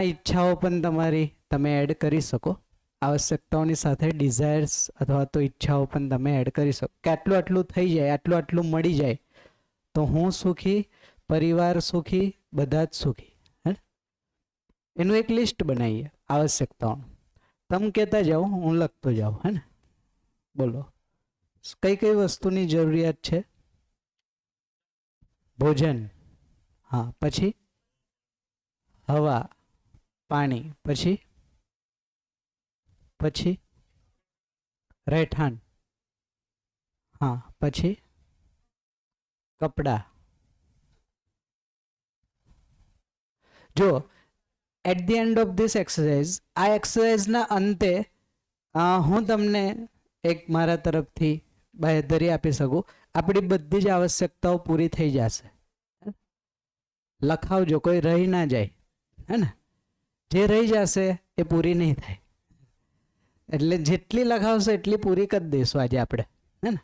ઈચ્છાઓ પણ તમારી તમે એડ કરી શકો. આવશ્યકતાઓની સાથે ડિઝાયર્સ અથવા તો ઈચ્છાઓ પણ તમે એડ કરી શકો કે આટલું આટલું થઈ જાય, આટલું આટલું મળી જાય તો હું સુખી, પરિવાર સુખી, બધા જ સુખી. હે, એનું એક લિસ્ટ બનાવીએ આવશ્યકતાઓનું. તમે કહેતા જાઓ, હું લખતો જાઉં. હે ને, બોલો કઈ કઈ વસ્તુની જરૂરિયાત છે? ભોજન, હા. પછી હવા, પાણી, પછી પછી રહેઠાણ, હા. પછી કપડા. જો at the end of this exercise, આ એક્સરસાઇઝના અંતે હું તમને એક મારા તરફથી બાંયધરી આપી શકું, આપણી બધી જ આવશ્યકતાઓ પૂરી થઈ જશે. લખાવજો, કોઈ રહી ના જાય. હે ને, જે રહી જશે એ પૂરી નહીં થાય. એટલે જેટલી લખાવશે એટલી પૂરી કરી દઈશું આજે આપણે. હે ને,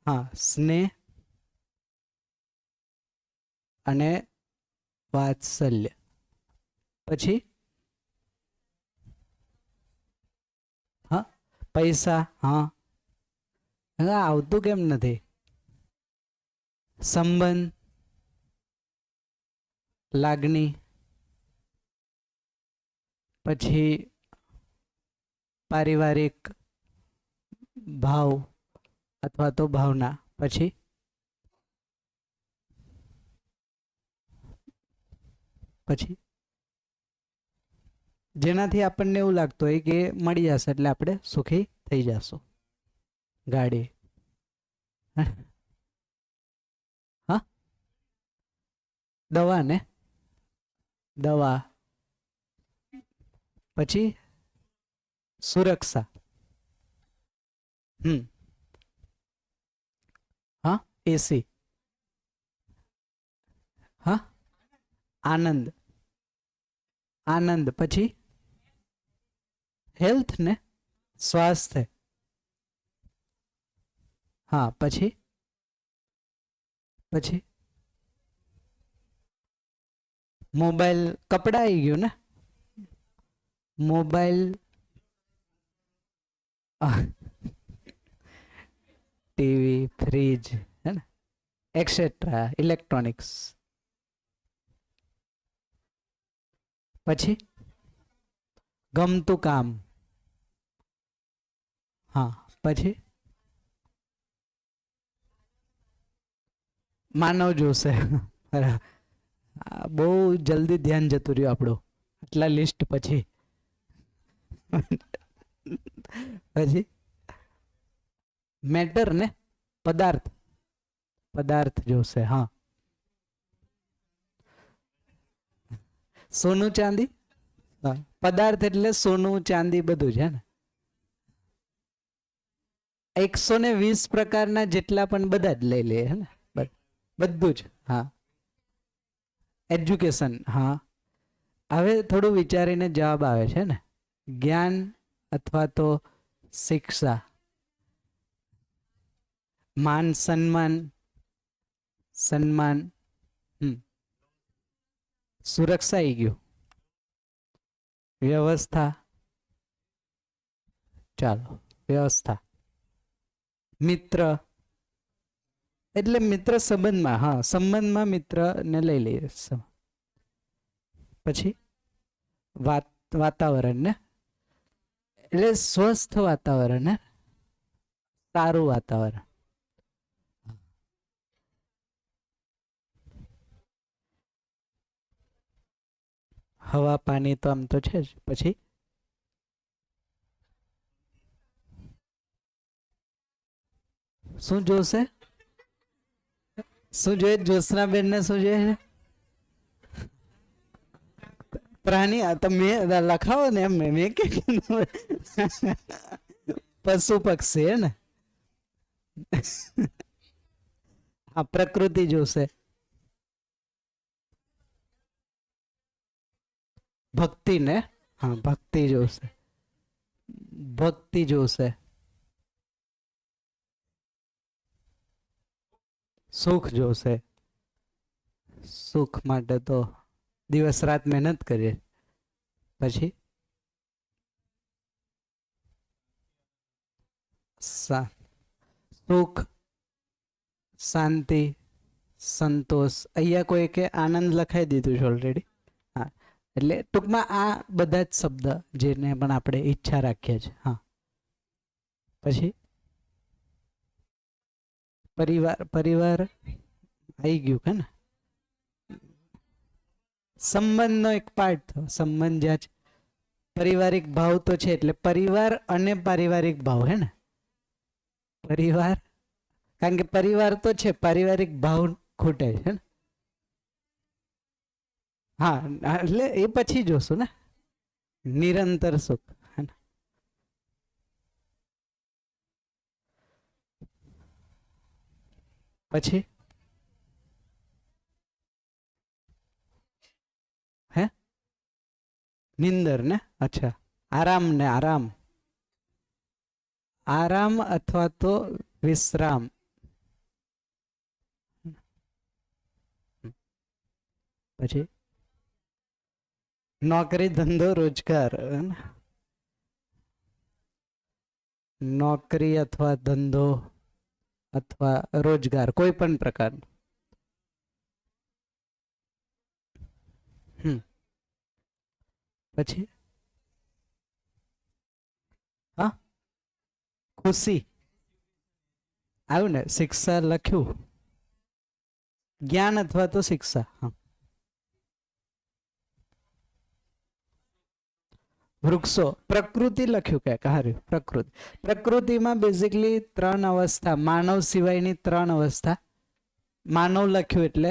હા. સ્નેહ અને વાત્સલ્ય. પછી હા, પૈસા. હા, આવતું કેમ નથી? સંબંધ, લાગણી, પછી પારિવારિક ભાવ અથવા તો ભાવના, પછી પછી જેનાથી આપણને એવું લાગતું હોય કે મળી જશે એટલે આપણે સુખી થઈ જશું. ગાડી, હા. દવા ને, દવા. પછી સુરક્ષા. હા. એસી. હા. આનંદ, આનંદ. પછી હેલ્થ ને, સ્વાસ્થ્ય. હા. પછી પછી મોબાઈલ, કપડા આવી ગયું ને, મોબાઈલ, ટીવી, ફ્રીજ, હે ને, એક્સેટ્રા ઇલેક્ટ્રોનિક્સ. પછી ગમતું કામ. હા. પછી માનવ જોશે. બહુ જલ્દી ધ્યાન જતું રહ્યું આપણું આટલા લિસ્ટ પછી. પછી મેટર ને, પદાર્થ, પદાર્થ જોશે. હા. સોનું ચાંદી, પદાર્થ એટલે સોનું ચાંદી બધું છે ને. 120 પ્રકારના જેટલા પણ બધા જ લઈ લે. હે ને, બધું જ. હા. એજ્યુકેશન. હા. હવે થોડું વિચારીને જવાબ આવે છે ને. જ્ઞાન અથવા તો શિક્ષા. માન સન્માન, સન્માન. સુરક્ષા આવી ગયું. વ્યવસ્થા, ચાલો વ્યવસ્થા. મિત્ર એટલે મિત્ર સંબંધમાં. હા, સંબંધમાં મિત્ર ને લઈ લઈએ. પછી વાતાવરણ ને, એટલે સ્વસ્થ વાતાવરણ, ને સારું વાતાવરણ. હવા, પાણી તો આમ તો છે જ. પછી શું જોશે? શું જોઈએ જ્યોત્સના બેન ને? શું જોઈએ? પ્રાણી. આ તો મેં લખાવો ને એમ, મેં કે પશુ પક્ષી. હે ને, હા. પ્રકૃતિ જોશે. ભક્તિ ને, હા. ભક્તિ જોશે. ભક્તિ જોશે. સુખ જોશે. સુખ માટે તો દિવસ રાત મહેનત કરીએ. પછી સુખ, શાંતિ, સંતોષ. અહીંયા કોઈ કે આનંદ લખાઈ દીધું છે ઓલરેડી. હા, એટલે ટૂંકમાં આ બધા જ શબ્દ જેને પણ આપણે ઈચ્છા રાખીએ છીએ. હા, પછી પરિવાર. પરિવાર આવી ગયું કે ને, સંબંધનો એક પાર્ટ થયો. સંબંધ જ્યાં છે, પારિવારિક ભાવ તો છે, એટલે પરિવાર અને પારિવારિક ભાવ. હે ને, પરિવાર, કારણ કે પરિવાર તો છે, પારિવારિક ભાવ ખૂટે છે ને. હા, એટલે એ પછી જોશું ને, નિરંતર સુખ. હે ને, પછી હે નિંદર ને. અચ્છા, આરામ ને. આરામ, આરામ અથવા તો વિશ્રામ. પછી નોકરી, ધંધો, રોજગાર. નોકરી અથવા ધંધો અથવા રોજગાર, કોઈ પણ પ્રકાર. પછી હા, ખુશી આવ્યું ને. શિક્ષા લખ્યું, જ્ઞાન અથવા તો શિક્ષા. હા, વૃક્ષો. પ્રકૃતિ લખ્યું કે હાર્યું. પ્રકૃતિ. પ્રકૃતિમાં બેઝિકલી ત્રણ અવસ્થા, માનવ સિવાયની ત્રણ અવસ્થા. માનવ લખ્યું એટલે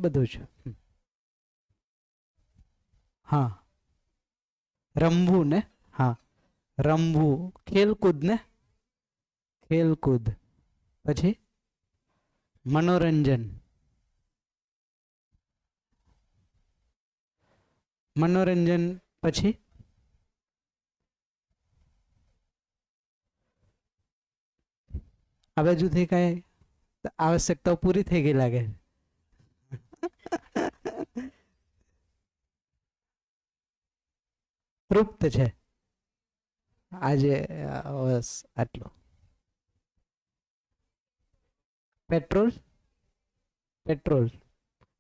બધું જ. હા, રમવું ને. હા, રમવું, ખેલકૂદ ને. ખેલકૂદ. પછી મનોરંજન. મનોરંજન પછી આ બાજુથી કઈ આવશ્યકતાઓ પૂરી થઈ ગઈ લાગે. તૃપ્ત છે આજે. બસ આટલું. પેટ્રોલ. પેટ્રોલ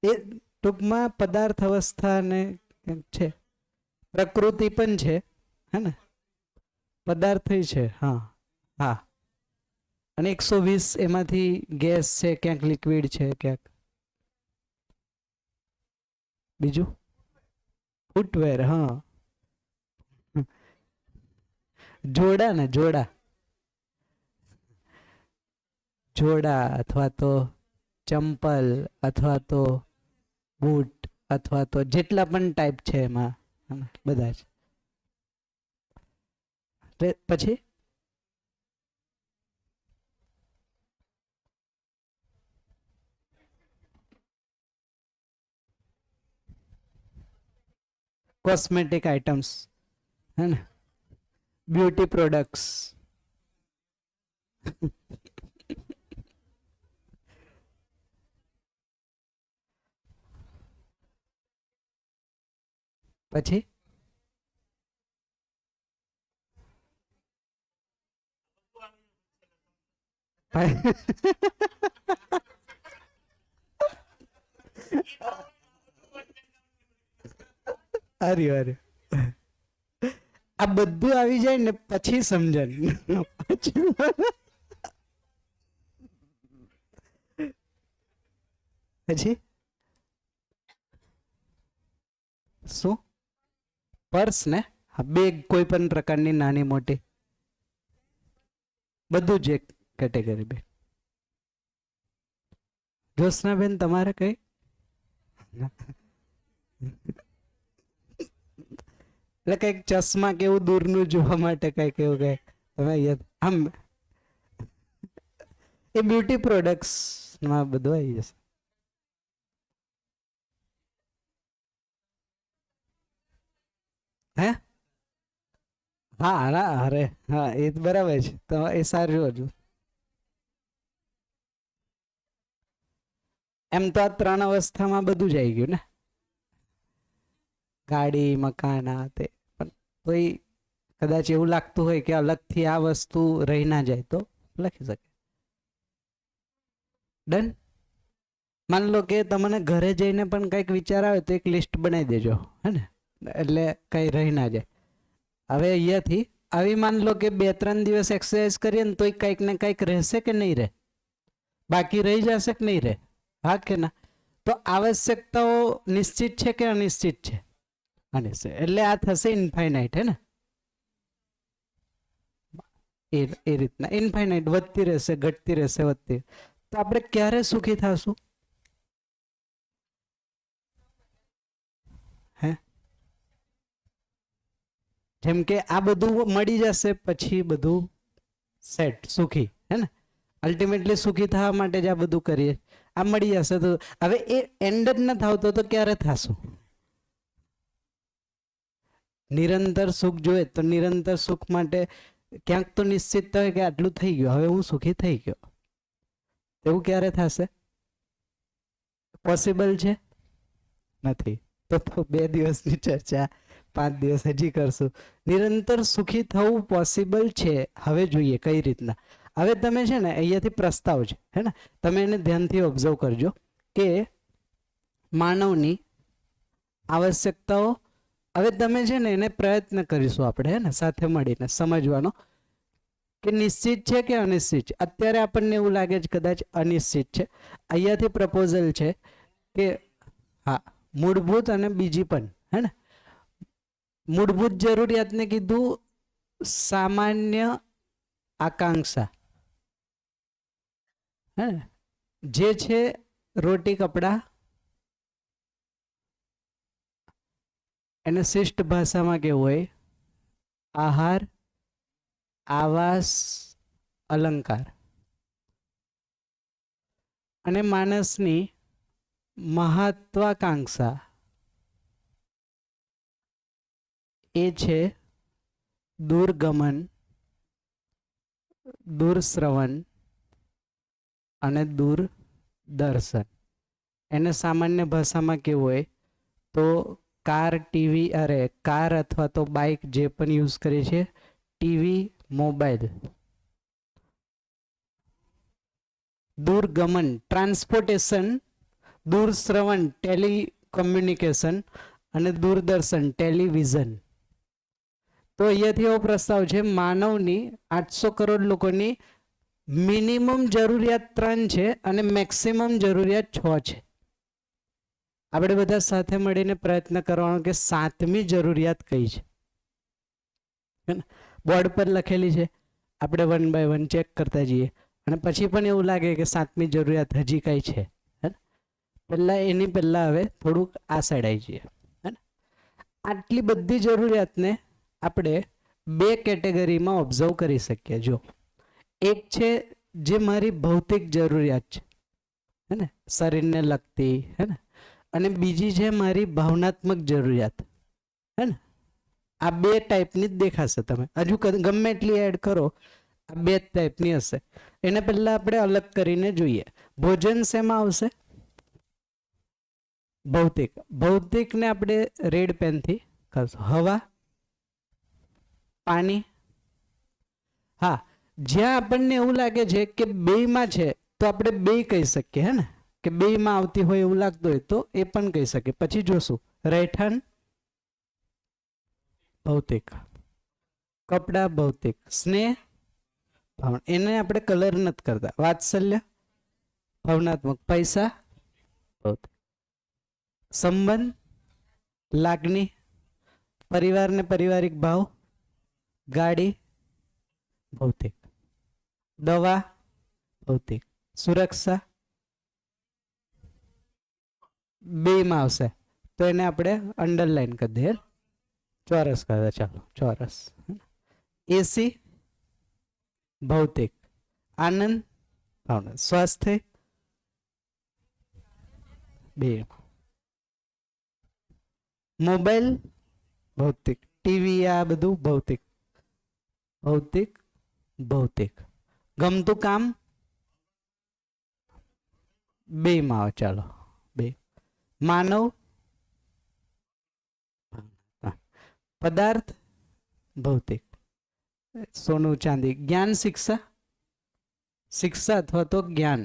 એ ટૂંકમાં પદાર્થ અવસ્થા ને છે. પ્રકૃતિ પણ છે, હે ને, પદાર્થ છે. હા, હા. અને 120 એમાંથી ગેસ છે, ક્યાંક લિક્વિડ છે, ક્યાંક બીજું ફૂટવેર. હા, જોડા ને. જોડા. જોડા અથવા તો ચંપલ અથવા તો બૂટ અથવા તો જેટલા પણ ટાઈપ છે એમાં બધા જ. પછી કોસ્મેટિક આઇટમ્સ, હે ને, બ્યુટી પ્રોડક્ટ્સ. પછી અરે અરે, આ બધું આવી જાય ને પછી સમજણ. પછી શું? પર્સ ને. બેગ, કોઈ પણ પ્રકારની નાની મોટી, બધું જ એક કેટેગરી. બે. જ્યોત્સનાબેન તમારે કઈ? એટલે કઈક ચશ્મા કેવું દૂરનું જોવા માટે કઈક એવું કઈક તમે આમ એ બ્યુટી પ્રોડક્ટ્સ માં બધું આવી જશે. હે હા ના અરે હા, એ બરાબર છે. તો એ સારું હતું. એમ તો આ ત્રણ અવસ્થામાં બધું જ આવી ગયું ને. ગાડી મકાન આ તે, પણ તોય કદાચ એવું લાગતું હોય કે અલગથી આ વસ્તુ રહી ના જાય તો લખી શકે. ડન. માન લો કે તમને ઘરે જઈને પણ કંઈક વિચાર આવે તો એક લિસ્ટ બનાવી દેજો, હે ને, એટલે કંઈ રહી ના જાય. હવે અહીંયાથી આવી માન લો કે 2-3 દિવસ એક્સરસાઇઝ કરીએ ને તોય કંઈક ને કંઈક રહેશે કે નહીં રહે, બાકી રહી જશે કે નહીં રહે, હા કે ના? તો આવશ્યકતાઓ નિશ્ચિત છે કે અનિશ્ચિત છે? અનિશ્ચિત. એટલે આ થશે ઇન્ફાઇનાઇટ, હે ને? એ રીતના ઇન્ફાઇનાઇટ વધતી રહેશે, ઘટતી રહેશે, વધતી. તો આપણે ક્યારે સુખી થશું? હે, જેમ કે આ બધું મળી જશે પછી બધું સેટ, સુખી, હે ને? અલ્ટિમેટલી સુખી થવા માટે જ આ બધું કરીએ. આ મળી જશે તો હવે એ એન્ડ જ ન થાવતો તો ક્યારે થશું? નિરંતર સુખ જોઈએ તો નિરંતર સુખ માટે ક્યાંક તો નિશ્ચિત હોય કે આટલું થઈ ગયું, હવે હું સુખી થઈ ગયો. એવું ક્યારે થશે? પોસિબલ છે? નથી. તો 2 દિવસની ચર્ચા 5 દિવસ હજી કરશું. નિરંતર સુખી થવું પોસિબલ છે. હવે જોઈએ કઈ રીતના. હવે તમે છે ને અહીંયાથી પ્રસ્તાવ છે, હે ને, તમે એને ધ્યાનથી ઓબ્ઝર્વ કરજો કે માનવની આવશ્યકતાઓ. હવે તમે છે ને એને પ્રયત્ન કરીશું આપણે, હે ને, સાથે મળીને સમજવાનો કે નિશ્ચિત છે કે અનિશ્ચિત છે. અત્યારે આપણને એવું લાગે છે કદાચ અનિશ્ચિત છે. અહીંયાથી પ્રપોઝલ છે કે હા, મૂળભૂત અને બીજી પણ, હે ને, મૂળભૂત જરૂરિયાતને કીધું સામાન્ય આકાંક્ષા, હે, જે છે રોટી કપડા, એને શિષ્ટ ભાષામાં કેવું હોય? આહાર, આવાસ, અલંકાર. અને માણસની મહત્વાકાંક્ષા એ છે દૂરગમન, દૂરશ્રવણ અને દૂરદર્શન. એને સામાન્ય ભાષામાં કેવું હોય તો કાર, ટીવી, કાર અથવા તો બાઇક જે પણ યુઝ કરીએ છીએ, ટીવી, મોબાઈલ. દૂરગમન ટ્રાન્સપોર્ટેશન, દૂરશ્રવણ ટેલિકમ્યુનિકેશન અને દૂરદર્શન ટેલિવિઝન. તો અહીંયાથી એવો પ્રસ્તાવ છે માનવની 800 કરોડ લોકોની મિનિમમ જરૂરિયાત 3 છે અને મેક્સિમમ જરૂરિયાત 6 છે. આપણે બધા સાથે મળીને પ્રયત્ન કરવાનો કે 7મી જરૂરિયાત કઈ છે. બોર્ડ પર લખેલી છે, આપણે 1 બાય 1 ચેક કરતા જઈએ અને પછી પણ એવું લાગે કે 7મી જરૂરિયાત હજી કઈ છે, એની પહેલા હવે થોડુંક આ સાઈડ આવી જઈએ. આટલી બધી જરૂરિયાતને આપણે 2 કેટેગરીમાં ઓબ્ઝર્વ કરી શકીએ. જો એક છે જે મારી ભૌતિક જરૂરિયાત છે, હે ને, શરીરને લગતી, હે ને, અને બીજી છે મારી ભાવનાત્મક જરૂરિયાત, હે ને. આ 2 ટાઈપની જ દેખાશે. તમે હજુ ગમે એટલી એડ કરો, આ 2 ટાઈપની હશે. એને પહેલા આપણે અલગ કરીને જોઈએ. ભોજન શેમાં આવશે? ભૌતિક. ભૌતિકને આપણે રેડ પેનથી કરશું. હવા, પાણી. હા, જ્યાં આપણને એવું લાગે છે કે બેયમાં છે તો આપણે બેય કહી શકીએ, હે ને, કે બેયમાં આવતી હોય એવું લાગતું હોય તો એ પણ કહી શકીએ. પછી જોશું રહેઠાણ ભૌતિક, કપડા ભૌતિક, સ્નેહ એને આપણે કલર નથી કરતા, વાત્સલ્ય ભાવનાત્મક, પૈસા ભૌતિક, સંબંધ લાગણી, પરિવાર ને પારિવારિક ભાવ, ગાડી ભૌતિક, દવા ભૌતિક, સુરક્ષા બેમાં આવશે તો એને આપણે અંડરલાઈન કરી દઈએ, ચોરસ કરી દે. ચાલો ચોરસ. એસી ભૌતિક, આનંદ ભાવના, સ્વાસ્થ્ય બે, મોબાઈલ ભૌતિક, ટીવી આ બધું ભૌતિક, ભૌતિક ભૌતિક, ગમતું કામ બે માં આવે. ચાલો બે, માનવ પદાર્થ ભૌતિક, સોનું ચાંદી. જ્ઞાન શિક્ષા, શિક્ષા અથવા તો જ્ઞાન.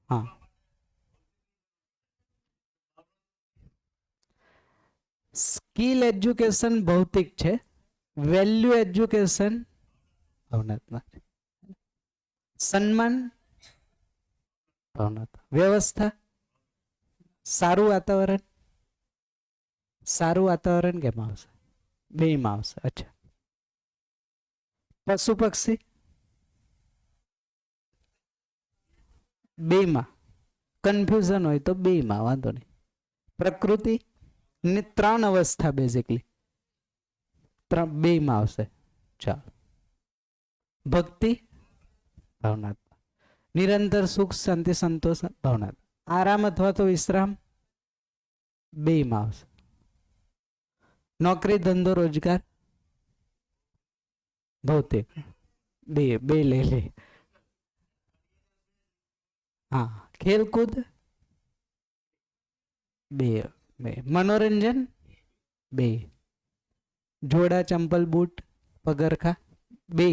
હા, સ્કિલ એજ્યુકેશન ભૌતિક છે, વેલ્યુ એજ્યુકેશન ભાવનાત્મક. સન્માન ભાવનાત્મક. વ્યવસ્થા, સારું વાતાવરણ. સારું વાતાવરણ કેમ આવશે? બેમાં આવશે. અચ્છા. પશુ પક્ષી બેમાં. કન્ફ્યુઝન હોય તો બેમાં વાંધો નહીં. પ્રકૃતિ ને ત્રણ અવસ્થા બેઝિકલી બેમાં આવશે. ચાલો. ભક્તિ ભાવનાત્મક. નિરંતર સુખ શાંતિ સંતોષ ભાવનાત્મક. આરામ અથવા તો વિશ્રામ બેમાં આવશે. નોકરી ધંધો રોજગાર ભૌતિક. બે બે લઈ લે. હા. ખેલકૂદ બે બે. મનોરંજન બે. જોડા ચંપલ બૂટ પગરખા બે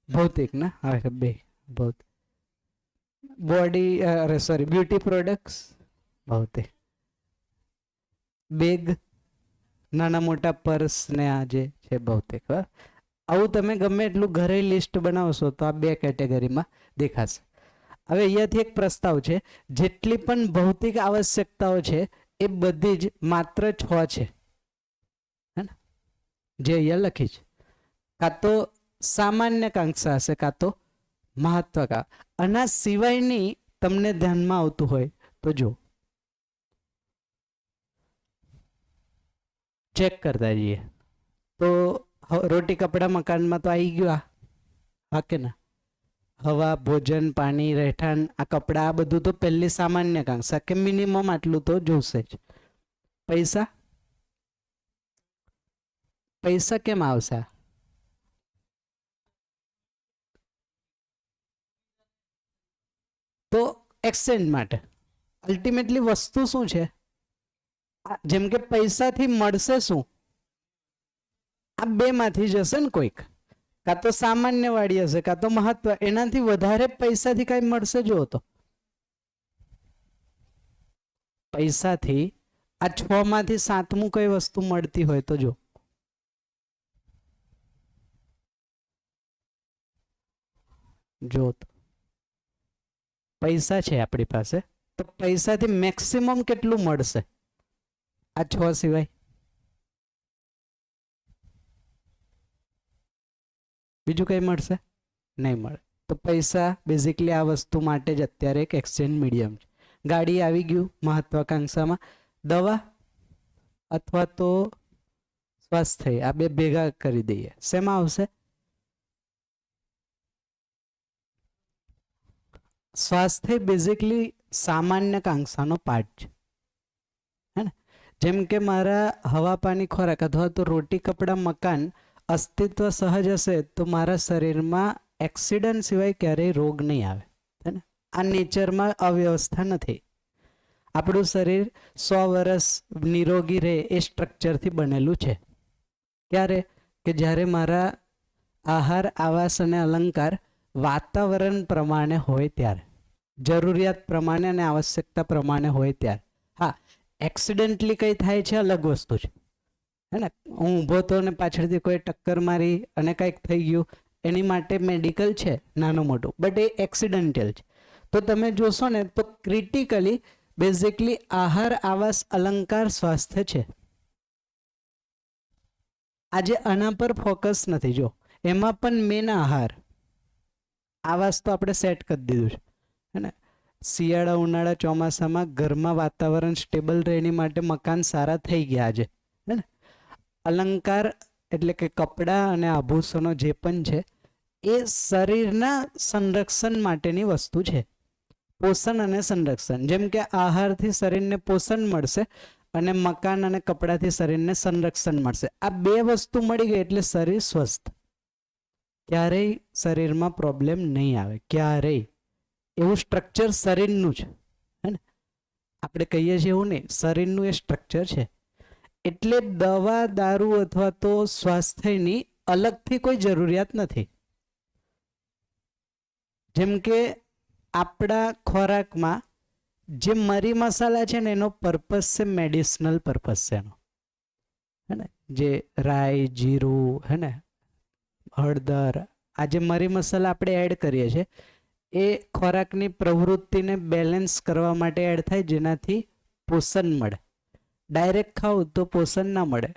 ભૌતિક ના. હા બે ભૌતિક. બોડી અરે સોરી બ્યુટી પ્રોડક્ટ્સ ભૌતિક. બેગ નાના મોટા પર્સ ને આ જે છે ભૌતિક. આવું તમે ગમે એટલું ઘરે લિસ્ટ બનાવશો તો આ બે કેટેગરીમાં દેખાશે. હવે અહીંયાથી એક પ્રસ્તાવ છે, જેટલી પણ ભૌતિક આવશ્યકતાઓ છે એ બધી જ માત્ર 6 છે, હે ને, જે અહીંયા લખી છે. કાં તો સામાન્ય કાંક્ષા હશે, કાં તો મહત્વાકાંક્ષા. આના સિવાયની તમને ધ્યાનમાં આવતું હોય તો જો ચેક કરતા જઈએ. તો રોટી કપડા મકાનમાં તો આવી ગયું. હા કે ના? હવા ભોજન પાણી રહેઠાણ આ કપડા આ બધું તો પહેલી સામાન્ય કાંક્ષા કે મિનિમમ આટલું તો જોશે જ. પૈસા પૈસા કેમ આવશે? તો એક્સચેન્જ માટે. અલ્ટિમેટલી વસ્તુ શું છે? જેમ કે પૈસાથી મળશે શું? આ બે માંથી જશે ને કોઈક. કાં તો સામાન્ય વાળી હશે, કાં તો મહત્વ. એનાથી વધારે પૈસાથી કઈ મળશે? જો તો પૈસાથી આ 6 માંથી 7મું કઈ વસ્તુ મળતી હોય તો જો. જો તો પૈસા છે આપણી પાસે, તો પૈસાથી મેક્સિમમ કેટલું મળશે આ 6 સિવાય? બીજું કઈ મળશે? નહીં મળે. તો પૈસા બેઝિકલી આ વસ્તુ માટે જ અત્યારે એક એક્સચેન્જ મીડિયમ છે. ગાડી આવી ગયું મહત્વાકાંક્ષામાં. દવા અથવા તો સ્વાસ્થ્ય, આ બે ભેગા કરી દઈએ. શેમાં આવશે? સ્વાસ્થ્ય બેઝિકલી સામાન્ય કાંક્ષાનો પાર્ટ છે, હે ને. જેમ કે મારા હવા પાણી ખોરાક અથવા તો રોટી કપડા મકાન અસ્તિત્વ સહજ હશે તો મારા શરીરમાં એક્સિડન્ટ સિવાય ક્યારેય રોગ નહીં આવે, હે ને. આ નેચરમાં અવ્યવસ્થા નથી. આપણું શરીર 100 વર્ષ નિરોગી રહે એ સ્ટ્રક્ચરથી બનેલું છે. ક્યારે? કે જ્યારે મારા આહાર આવાસ અને અલંકાર વાતાવરણ પ્રમાણે હોય ત્યારે, જરૂરિયાત પ્રમાણે અને આવશ્યકતા પ્રમાણે હોય ત્યારે. હા, એક્સિડન્ટલી કંઈ થાય છે અલગ વસ્તુ છે, હે ને. હું ઊભો તો ને પાછળથી કોઈ ટક્કર મારી અને કંઈક થઈ ગયું, એની માટે મેડિકલ છે નાનું મોટું, બટ એ એક્સિડન્ટલ છે. તો તમે જોશો ને તો ક્રિટિકલી બેઝિકલી આહાર આવાસ અલંકાર સ્વાસ્થ્ય છે. આજે આના પર ફોકસ નથી. જો એમાં પણ મેન આહાર આવાસ તો આપણે સેટ કરી દીધું છે, હે ને. શિયાળા ઉનાળા ચોમાસામાં ઘરમાં વાતાવરણ સ્ટેબલ રહે એની માટે મકાન સારા થઈ ગયા આજે, હે ને. અલંકાર એટલે કે કપડાં અને આભૂષણો જે પણ છે એ શરીરના સંરક્ષણ માટેની વસ્તુ છે. પોષણ અને સંરક્ષણ. જેમ કે આહારથી શરીરને પોષણ મળશે અને મકાન અને કપડાથી શરીરને સંરક્ષણ મળશે. આ બે વસ્તુ મળી ગઈ એટલે શરીર સ્વસ્થ. ક્યારેય શરીરમાં પ્રોબ્લેમ નહીં આવે, ક્યારેય. એવું સ્ટ્રક્ચર શરીરનું છે, હે ને. આપણે કહીએ છીએ એવું નહીં, શરીરનું એ સ્ટ્રક્ચર છે. એટલે દવા દારૂ અથવા તો સ્વાસ્થ્યની અલગથી કોઈ જરૂરિયાત નથી. જેમ કે આપણા ખોરાકમાં જે મરી મસાલા છે ને એનો પર્પસ છે મેડિસિનલ પર્પસ છે એનો, હે ને. જે રાઈ જીરું હે ને હળદર આ જે મરી મસાલા આપણે એડ કરીએ છીએ એ ખોરાકની પ્રવૃત્તિને બેલેન્સ કરવા માટે એડ થાય, જેનાથી પોષણ મળે. ડાયરેક્ટ ખાઓ તો પોષણ ના મળે,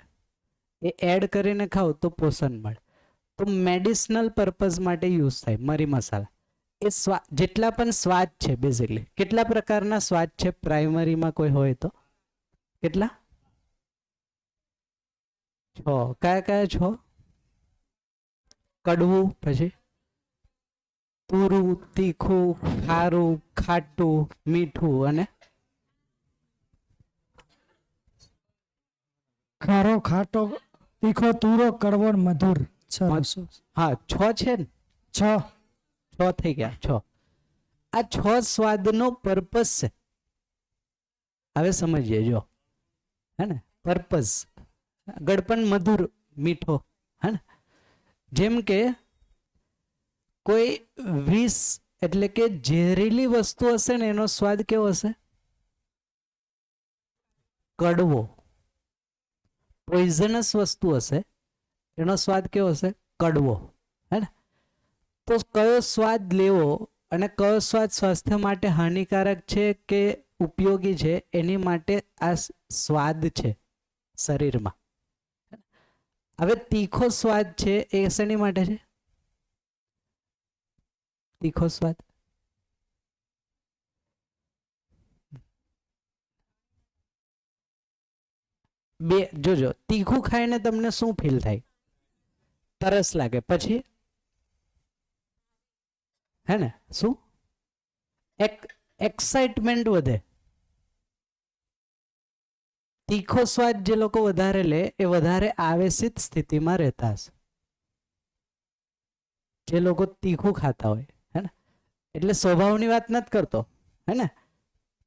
એ એડ કરીને ખાઓ તો પોષણ મળે. તો મેડિસિનલ પર્પઝ માટે યુઝ થાય મરી મસાલા. એ જેટલા પણ સ્વાદ છે બેઝિકલી, કેટલા પ્રકારના સ્વાદ છે પ્રાઇમરીમાં કોઈ હોય તો? કેટલા? 6. કયા કયા 6? કડવું, પછી તુરું, તીખું, ખારું, ખાટું, મીઠું અને ખારો, ખાટો, તીખો, તુરો, કડવો, મધુર. હા 6 છે ને? 6 થઈ ગયા. 6 આ 6 સ્વાદનો પર્પસ છે. હવે સમજીએ જો, હે ને. પર્પસ ગળપણ મધુર મીઠો, હે ને. જેમ કે કોઈ વિષ એટલે કે ઝેરીલી વસ્તુ હશે ને એનો સ્વાદ કેવો હશે? કડવો. પોઈઝનસ વસ્તુ હશે એનો સ્વાદ કેવો હશે? કડવો, હે ને. તો કયો સ્વાદ લેવો અને કયો સ્વાદ સ્વાસ્થ્ય માટે હાનિકારક છે કે ઉપયોગી છે એની માટે આ સ્વાદ છે શરીરમાં. હવે તીખો સ્વાદ છે એ શેની માટે છે? તીખો સ્વાદ બે જોજો, તીખું ખાઈને તમને શું ફીલ થાય? તરસ લાગે, પછી હે ને શું? એક્સાઇટમેન્ટ વધે. તીખો સ્વાદ જે લોકો વધારે લે એ વધારે આવેશિત સ્થિતિમાં રહેતા હશે, જે લોકો તીખું ખાતા હોય, હે ને. એટલે સ્વભાવની વાત નથી કરતો, હે ને.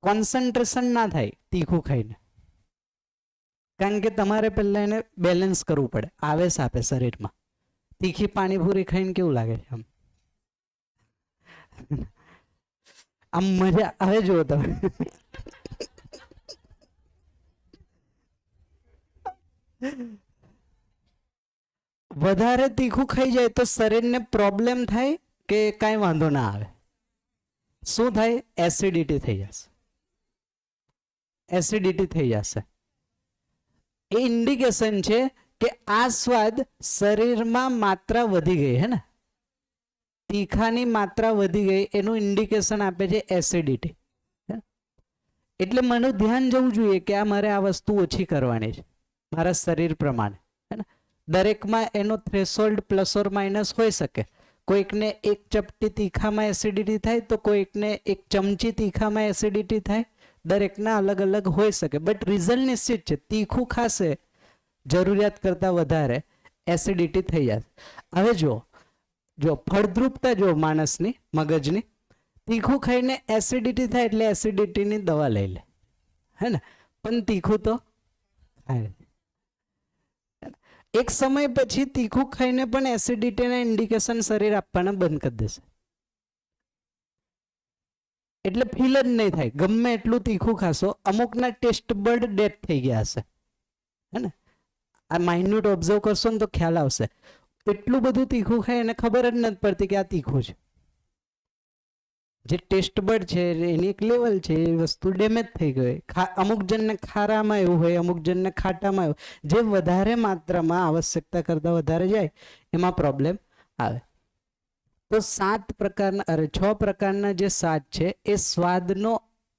કોન્સન્ટ્રેશન ના થાય તીખું ખાઈને, કારણ કે તમારે પહેલા એને બેલેન્સ કરવું પડે. આવેશ આપે શરીરમાં. તીખી પાણીપુરી ખાઈને કેવું લાગે છે? આમ મજા આવે. જુઓ તમે, વધારે તીખું ખાઈ જાય તો શરીરને પ્રોબ્લેમ થાય કે કાંઈ વાંધો ના આવે? શું થાય? એસિડિટી થઈ જશે. એસિડિટી થઈ જશે. એ ઇન્ડિકેશન છે કે આ સ્વાદ શરીરમાં માત્રા વધી ગઈ, હે ને. તીખાની માત્રા વધી ગઈ એનું ઇન્ડિકેશન આપે છે એસિડિટી. એટલે મને ધ્યાન જવું જોઈએ કે આ મારે આ વસ્તુ ઓછી કરવાની છે મારા શરીર પ્રમાણે, હે ને. દરેકમાં એનો થ્રેશોલ્ડ પ્લસ ઓર માઇનસ હોઈ શકે. કોઈકને એક ચપટી તીખામાં એસિડિટી થાય તો કોઈકને એક ચમચી તીખામાં એસિડિટી થાય. દરેકના અલગ અલગ હોઈ શકે, બટ રિઝલ્ટ નિશ્ચિત છે. તીખું ખાશે જરૂરિયાત કરતાં વધારે એસિડિટી થઈ જશે. હવે જો ફળદ્રુપતા જો માણસની મગજની, તીખું ખાઈને એસિડિટી થાય એટલે એસિડિટીની દવા લઈ લે, હે ને. પણ તીખું તો ખાય. એક સમય પછી તીખું ખાઈને પણ એસિડિટીના ઇન્ડિકેશન શરીર આપવાના બંધ કરી દેશે. એટલે ફીલ જ નહીં થાય. ગમે એટલું તીખું ખાશો, અમુકના ટેસ્ટ બર્ડ ડેથ થઈ ગયા હશે, હે ને. આ માઇન્યુટ ઓબ્ઝર્વ કરશો ને તો ખ્યાલ આવશે. એટલું બધું તીખું ખાય એને ખબર જ નથી પડતી કે આ તીખું છે. જે ટેસ્ટ બર્ડ છે એની એક લેવલ છે, એ વસ્તુ ડેમેજ થઈ ગઈ. અમુક જણને ખારામાં એવું હોય, અમુક જણને ખાટામાં એવું. જે વધારે માત્રામાં આવશ્યકતા કરતાં વધારે જાય એમાં પ્રોબ્લેમ આવે. તો 6 પ્રકારના જે સ્વાદ છે એ સ્વાદનો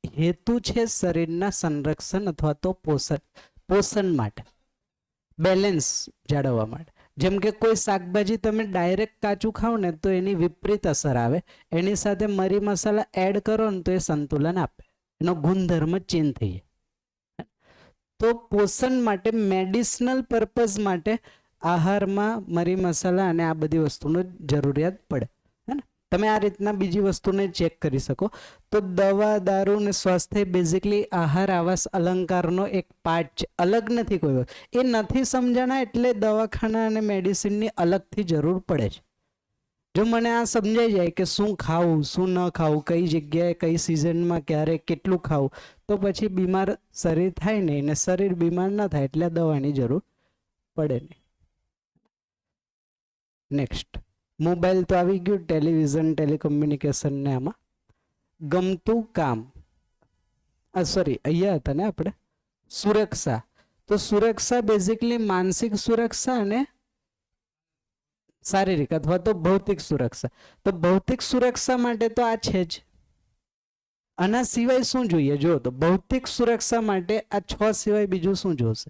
હેતુ છે શરીરના સંરક્ષણ અથવા તો પોષણ માટે, બેલેન્સ જાળવવા માટે. જેમ કે કોઈ શાકભાજી તમે ડાયરેક્ટ કાચું ખાઓ ને તો એની વિપરીત અસર આવે. એની સાથે મરી મસાલા એડ કરો ને તો એ સંતુલન આપે, એનો ગુણધર્મ ચેન્જ થઈ જાય. તો પોષણ માટે, મેડિસિનલ પર્પઝ માટે આહારમાં મરી મસાલા અને આ બધી વસ્તુનો જરૂરિયાત પડે, હે ને. તમે આ રીતના બીજી વસ્તુને ચેક કરી શકો. તો દવા, દારૂ ને સ્વાસ્થ્ય બેઝિકલી આહાર, આવાસ, અલંકારનો એક પાર્ટ છે, અલગ નથી કોઈ વસ્તુ. એ નથી સમજાણા એટલે દવાખાના અને મેડિસિનની અલગથી જરૂર પડે છે. જો મને આ સમજાઈ જાય કે શું ખાવું, શું ન ખાવું, કઈ જગ્યાએ, કઈ સિઝનમાં, ક્યારે, કેટલું ખાવું, તો પછી બીમાર શરીર થાય નહીં, ને શરીર બીમાર ન થાય એટલે દવાની જરૂર પડે નહીં. નેક્સ્ટ, મોબાઈલ તો આવી ગયું, ટેલિવિઝન, ટેલિકોમ્યુનિકેશન ને આમાં ગમતું કામ, સોરી અહીંયા હતા ને આપણે સુરક્ષા. તો સુરક્ષા બેઝિકલી માનસિક સુરક્ષા અને શારીરિક અથવા તો ભૌતિક સુરક્ષા. તો ભૌતિક સુરક્ષા માટે તો આ છે જ. આના સિવાય શું જોઈએ? જો તો ભૌતિક સુરક્ષા માટે આ 6 સિવાય બીજું શું જોશે?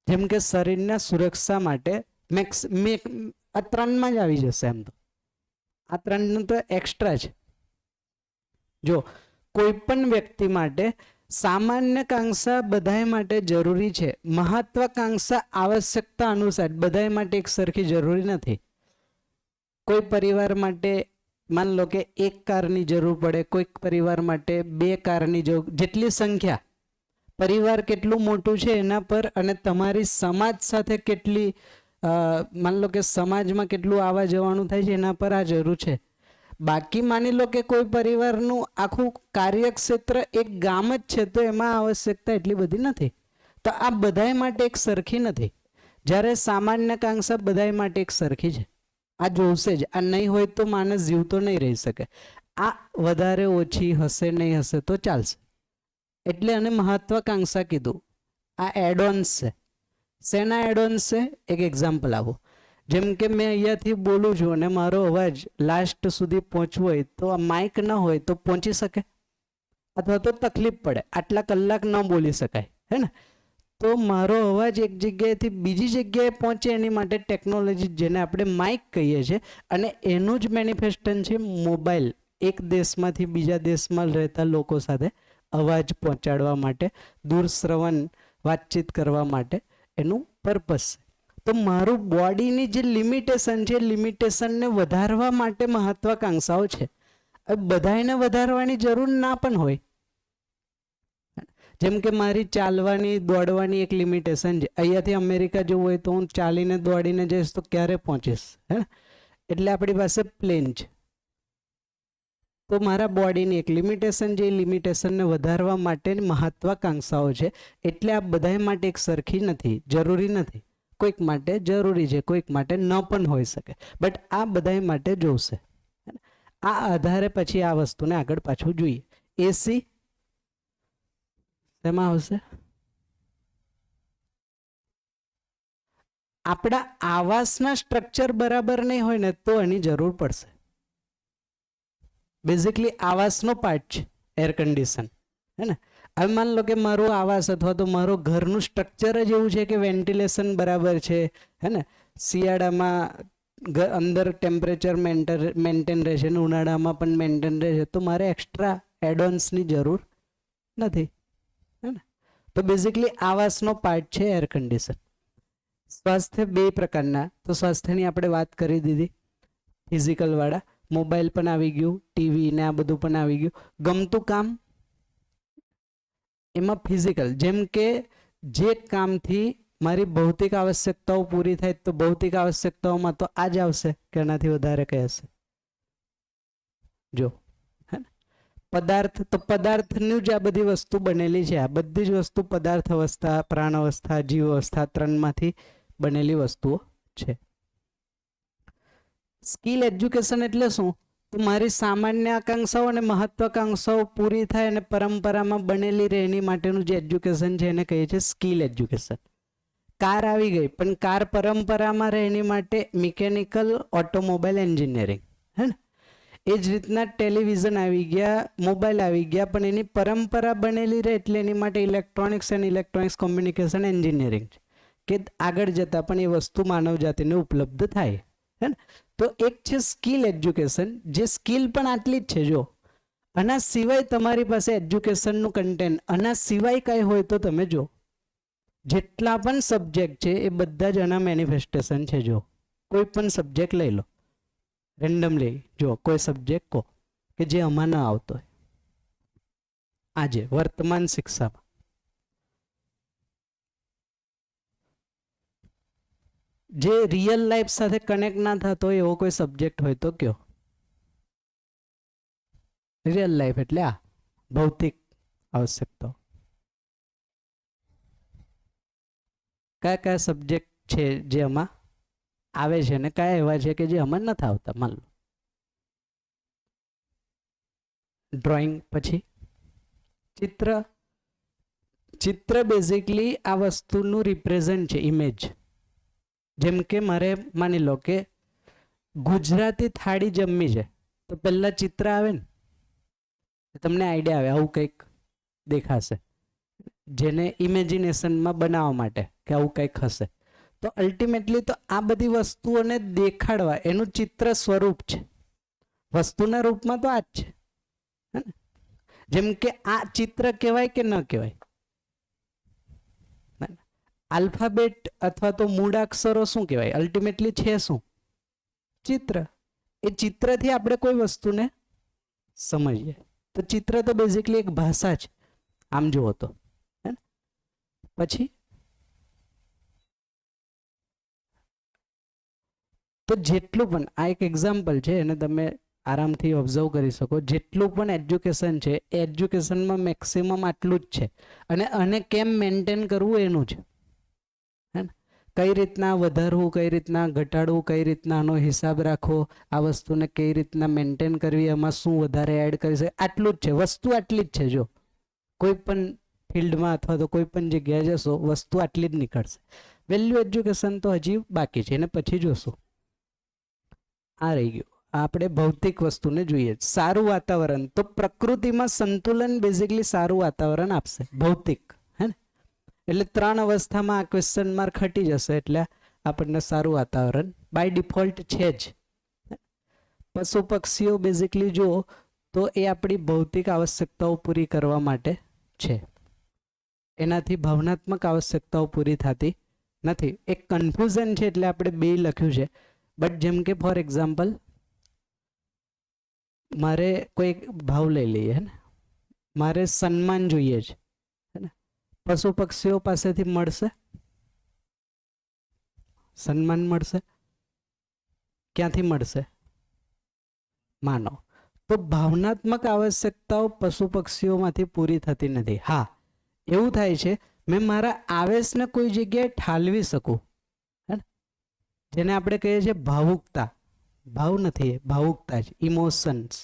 જેમ કે શરીરના સુરક્ષા માટે આ 3માં જ આવી જશે. એમ તો આ 3 તો એક્સ્ટ્રા છે. જો કોઈ પણ વ્યક્તિ માટે સામાન્યકાંક્ષા બધાય માટે જરૂરી છે, મહત્વાકાંક્ષા આવશ્યકતા અનુસાર બધાય માટે એક સરખી જરૂરી નથી. કોઈ પરિવાર માટે માન લો કે 1 કારની જરૂર પડે, કોઈક પરિવાર માટે 2 કારની જરૂર, જેટલી સંખ્યા, પરિવાર કેટલું મોટું છે એના પર, અને તમારી સમાજ સાથે કેટલી માન લો કે સમાજમાં કેટલું આવવા જવાનું થાય છે એના પર આ જરૂર છે. બાકી માની લો કે કોઈ પરિવારનું આખું કાર્યક્ષેત્ર એક ગામ જ છે તો એમાં આવશ્યકતા એટલી બધી નથી. તો આ બધાય માટે એક સરખી નથી. જ્યારે સામાન્યકાંક્ષા બધાય માટે એક સરખી છે. આ જોશે જ. આ નહીં હોય તો માણસ જીવતો નહીં રહી શકે. આ વધારે ઓછી હશે, નહીં હશે તો ચાલશે. એટલે અને મહત્વાકાંક્ષા કીધું. આ એડોન્સ છે. શેના એડોન્સ છે? એક એક્ઝામ્પલ આપો. જેમ કે મેં અહીંયાથી બોલું છું અને મારો અવાજ લાસ્ટ સુધી પહોંચવો હોય તો આ માઇક ન હોય તો પહોંચી શકે, અથવા તો તકલીફ પડે, આટલા કલાક ન બોલી શકાય, હે ને? તો મારો અવાજ એક જગ્યાએથી બીજી જગ્યાએ પહોંચે એની માટે ટેકનોલોજી, જેને આપણે માઇક કહીએ છીએ, અને એનું જ મેનિફેસ્ટન છે મોબાઈલ. એક દેશમાંથી બીજા દેશમાં રહેતા લોકો સાથે અવાજ પહોંચાડવા માટે, દૂરશ્રવણ વાતચીત કરવા માટે એનું પર્પસ છે. તો મારું બોડીની જે લિમિટેશન છે, લિમિટેશનને વધારવા માટે મહત્વાકાંક્ષાઓ છે. બધાને વધારવાની જરૂર ના પણ હોય. જેમ કે મારી ચાલવાની, દોડવાની એક લિમિટેશન છે. અહીંયાથી અમેરિકા જવું હોય તો હું ચાલીને દોડીને જઈશ તો ક્યારે પહોંચીશ, હે? એટલે આપણી પાસે પ્લેન છે. તો મારા બોડીની એક લિમિટેશન છે, એ લિમિટેશનને વધારવા માટેની મહત્વાકાંક્ષાઓ છે. એટલે આ બધા માટે એક સરખી નથી, જરૂરી નથી. કોઈક માટે જરૂરી છે, કોઈક માટે ન પણ હોઈ શકે. બટ આ બધા માટે જોશે. આ આધારે પછી આ વસ્તુને આગળ પાછું જોઈએ. એસી શેમાં આવશે? આપણા આવાસના સ્ટ્રક્ચર બરાબર નહીં હોય ને તો એની જરૂર પડશે. બેઝિકલી આવાસનો પાર્ટ છે એર કન્ડિશન, હે ને? હવે માન લો કે મારું આવાસ અથવા તો મારો ઘરનું સ્ટ્રક્ચર જ એવું છે કે વેન્ટિલેશન બરાબર છે, હે ને? શિયાળામાં અંદર ટેમ્પરેચર મેન્ટેન રહેશે ને ઉનાળામાં પણ મેન્ટેન રહેશે, તો મારે એક્સ્ટ્રા એડોન્સની જરૂર નથી, હે ને? તો બેઝિકલી આવાસનો પાર્ટ છે એર કન્ડિશન. સ્વાસ્થ્ય 2 પ્રકારના. તો સ્વાસ્થ્યની આપણે વાત કરી દીધી, ફિઝિકલ વાળા. મોબાઈલ પણ આવી ગયું, ટીવી ને આ બધું પણ આવી ગયું. ગમતું કામ, એમાં ફિઝિકલ, જેમ કે જે કામથી મારી ભૌતિક આવશ્યકતાઓ પૂરી થાય, તો ભૌતિક આવશ્યકતાઓમાં તો આ જ આવશે કે એનાથી વધારે કઈ હશે? જો, હે ને? પદાર્થ, તો પદાર્થની જ આ બધી વસ્તુ બનેલી છે. આ બધી જ વસ્તુ પદાર્થ અવસ્થા, પ્રાણ અવસ્થા, જીવ અવસ્થા, 3માંથી બનેલી વસ્તુઓ છે. સ્કિલ એજ્યુકેશન એટલે શું? તો મારી સામાન્ય આકાંક્ષાઓ અને મહત્વાકાંક્ષાઓ પૂરી થાય અને પરંપરામાં બનેલી રહે એની માટેનું જે એજ્યુકેશન છે એને કહીએ છીએ સ્કિલ એજ્યુકેશન. કાર આવી ગઈ, પણ કાર પરંપરામાં રહે એની માટે મિકેનિકલ ઓટોમોબાઈલ એન્જિનિયરિંગ, હે ને? એ જ રીતના ટેલિવિઝન આવી ગયા, મોબાઈલ આવી ગયા, પણ એની પરંપરા બનેલી રહે એટલે એની માટે electronics and electronics communication engineering કે આગળ જતાં પણ એ વસ્તુ માનવ જાતિને ઉપલબ્ધ થાય, હે ને? તો એક છે સ્કિલ એજ્યુકેશન, જે સ્કિલ પણ આટલી જ છે. જો આના સિવાય તમારી પાસે એજ્યુકેશનનું કન્ટેન્ટ, આના સિવાય કાંઈ હોય તો તમે જો, જેટલા પણ સબ્જેક્ટ છે એ બધા જ આના મેનિફેસ્ટેશન છે. જો કોઈ પણ સબ્જેક્ટ લઈ લો, રેન્ડમલી જો કોઈ સબ્જેક્ટ કહો કે જે આમાં ન આવતો હોય આજે વર્તમાન શિક્ષામાં. જે રિયલ લાઈફ સાથે કનેક્ટ ના થતો હોય એવો કોઈ સબ્જેક્ટ હોય તો કયો. રિયલ લાઈફ એટલે આ ભૌતિક આવશ્યકતાઓ. કયા કયા સબ્જેક્ટ છે જે આમાં આવે છે અને કયા એવા છે કે જે આમાં નથી આવતા. માન લો ડ્રોઈંગ, પછી ચિત્ર. ચિત્ર બેઝિકલી આ વસ્તુનું રિપ્રેઝન્ટ છે, ઇમેજ. જેમ કે મારે માની લો કે ગુજરાતી થાળી જમવી છે તો પહેલા ચિત્ર આવે ને, તમને આઈડિયા આવે આવું કંઈક દેખાશે, જેને ઇમેજિનેશનમાં બનાવવા માટે કે આવું કંઈક હશે. તો અલ્ટિમેટલી તો આ બધી વસ્તુઓને દેખાડવા એનું ચિત્ર સ્વરૂપ છે. વસ્તુના રૂપમાં તો આ જ છે. જેમ કે આ ચિત્ર કહેવાય કે ન કહેવાય. આલ્ફાબેટ અથવા તો મૂળાક્ષરો શું કહેવાય? અલ્ટિમેટલી છે શું? ચિત્ર. એ ચિત્રથી આપણે કોઈ વસ્તુને સમજીએ. તો ચિત્ર તો બેઝિકલી એક ભાષા છે આમ જુઓ તો. પછી તો જેટલું પણ આ એક એક્ઝામ્પલ છે એને તમે આરામથી ઓબ્ઝર્વ કરી શકો. જેટલું પણ એજ્યુકેશન છે એ એજ્યુકેશનમાં મેક્સિમમ આટલું જ છે. અને આને કેમ મેન્ટેન કરવું એનું છે. કઈ રીતના વધારવું, કઈ રીતના ઘટાડવું, કઈ રીતના આનો હિસાબ રાખવો, આ વસ્તુને કઈ રીતના મેન્ટેન કરવી, એમાં શું વધારે એડ કરી શકે, આટલું જ છે. વસ્તુ આટલી જ છે. જો કોઈ પણ ફિલ્ડમાં અથવા તો કોઈ પણ જગ્યાએ જશો વસ્તુ આટલી જ નીકળશે. વેલ્યુ એજ્યુકેશન તો હજી બાકી છે એને પછી જોશું. આ રહી ગયું. આપણે ભૌતિક વસ્તુને જોઈએ. સારું વાતાવરણ, તો પ્રકૃતિમાં સંતુલન બેઝિકલી સારું વાતાવરણ આપશે. ભૌતિક હે ને, એટલે 3 અવસ્થામાં આ ક્વેશ્ચન માર્ક હટી જશે. એટલે આપણને સારું વાતાવરણ બાય ડિફોલ્ટ છે જ. પશુ પક્ષીઓ બેઝિકલી જુઓ તો એ આપણી ભૌતિક આવશ્યકતાઓ પૂરી કરવા માટે છે. એનાથી ભાવનાત્મક આવશ્યકતાઓ પૂરી થતી નથી. એક કન્ફ્યુઝન છે એટલે આપણે 2 લખ્યું છે. બટ જેમ કે ફોર એક્ઝામ્પલ મારે કોઈ ભાવ લઈ લઈએ હે ને, મારે સન્માન જોઈએ છે હે ને, પશુ પક્ષીઓ પાસેથી મળશે સન્માન? મળશે. ક્યાંથી મળશે? માનવ. તો ભાવનાત્મક આવશ્યકતાઓ પશુ પક્ષીઓમાંથી પૂરી થતી નથી. હા, એવું થાય છે મેં મારા આવેશને કોઈ જગ્યાએ ઠાલવી શકું, જેને આપણે કહીએ છીએ ભાવુકતા. ભાવ નથી, ભાવુકતા છે, ઇમોશન્સ.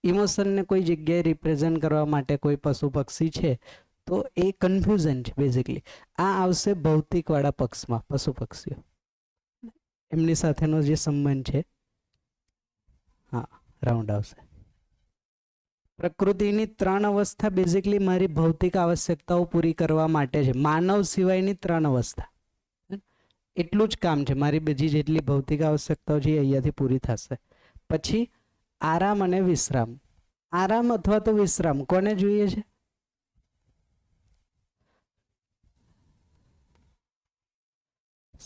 ઇમોશનને કોઈ જગ્યાએ રિપ્રેઝન્ટ કરવા માટે કોઈ પશુ પક્ષી છે તો એ કન્ફ્યુઝન છે બેઝિકલી. આ આવશે ભૌતિકવાળા પક્ષમાં. પશુ પક્ષીઓ એમની સાથેનો જે સંબંધ છે હા રાઉન્ડ આવશે. પ્રકૃતિની 3 અવસ્થા બેઝિકલી મારી ભૌતિક આવશ્યકતાઓ પૂરી કરવા માટે છે. માનવ સિવાયની 3 અવસ્થા. એટલું જ કામ છે. મારી બીજી જેટલી ભૌતિક આવશ્યકતાઓ છે એ અહીંયાથી પૂરી થશે. પછી આરામ અને વિશ્રામ. આરામ અથવા તો વિશ્રામ કોને જોઈએ છે?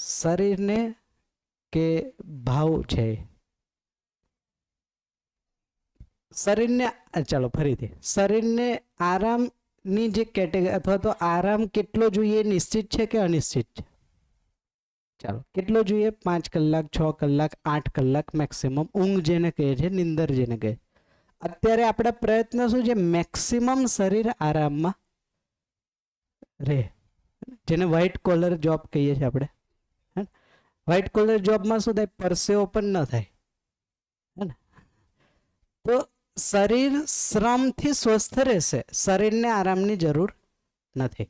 શરીરને કે ભાવ છે? શરીરને. ચાલો ફરીથી, શરીરને આરામની જે કેટેગરી અથવા તો આરામ કેટલો જોઈએ નિશ્ચિત છે કે અનિશ્ચિત છે? ચાલો કેટલો જોઈએ? 5 કલાક, 6 કલાક, 8 કલાક મેક્સિમમ. ઊંઘ જેને કહે છે, નિંદર જેને કહે. અત્યારે આપણા પ્રયત્ન શું છે? મેક્સિમમ શરીર આરામમાં રહે, જેને વ્હાઇટ કોલર જોબ કહીએ છીએ આપણે. વ્હાઇટ કોલર જોબમાં શું થાય? પરસેવો પણ ન થાય હે ને. તો શરીર શ્રમથી સ્વસ્થ રહેશે, શરીરને આરામની જરૂર નથી.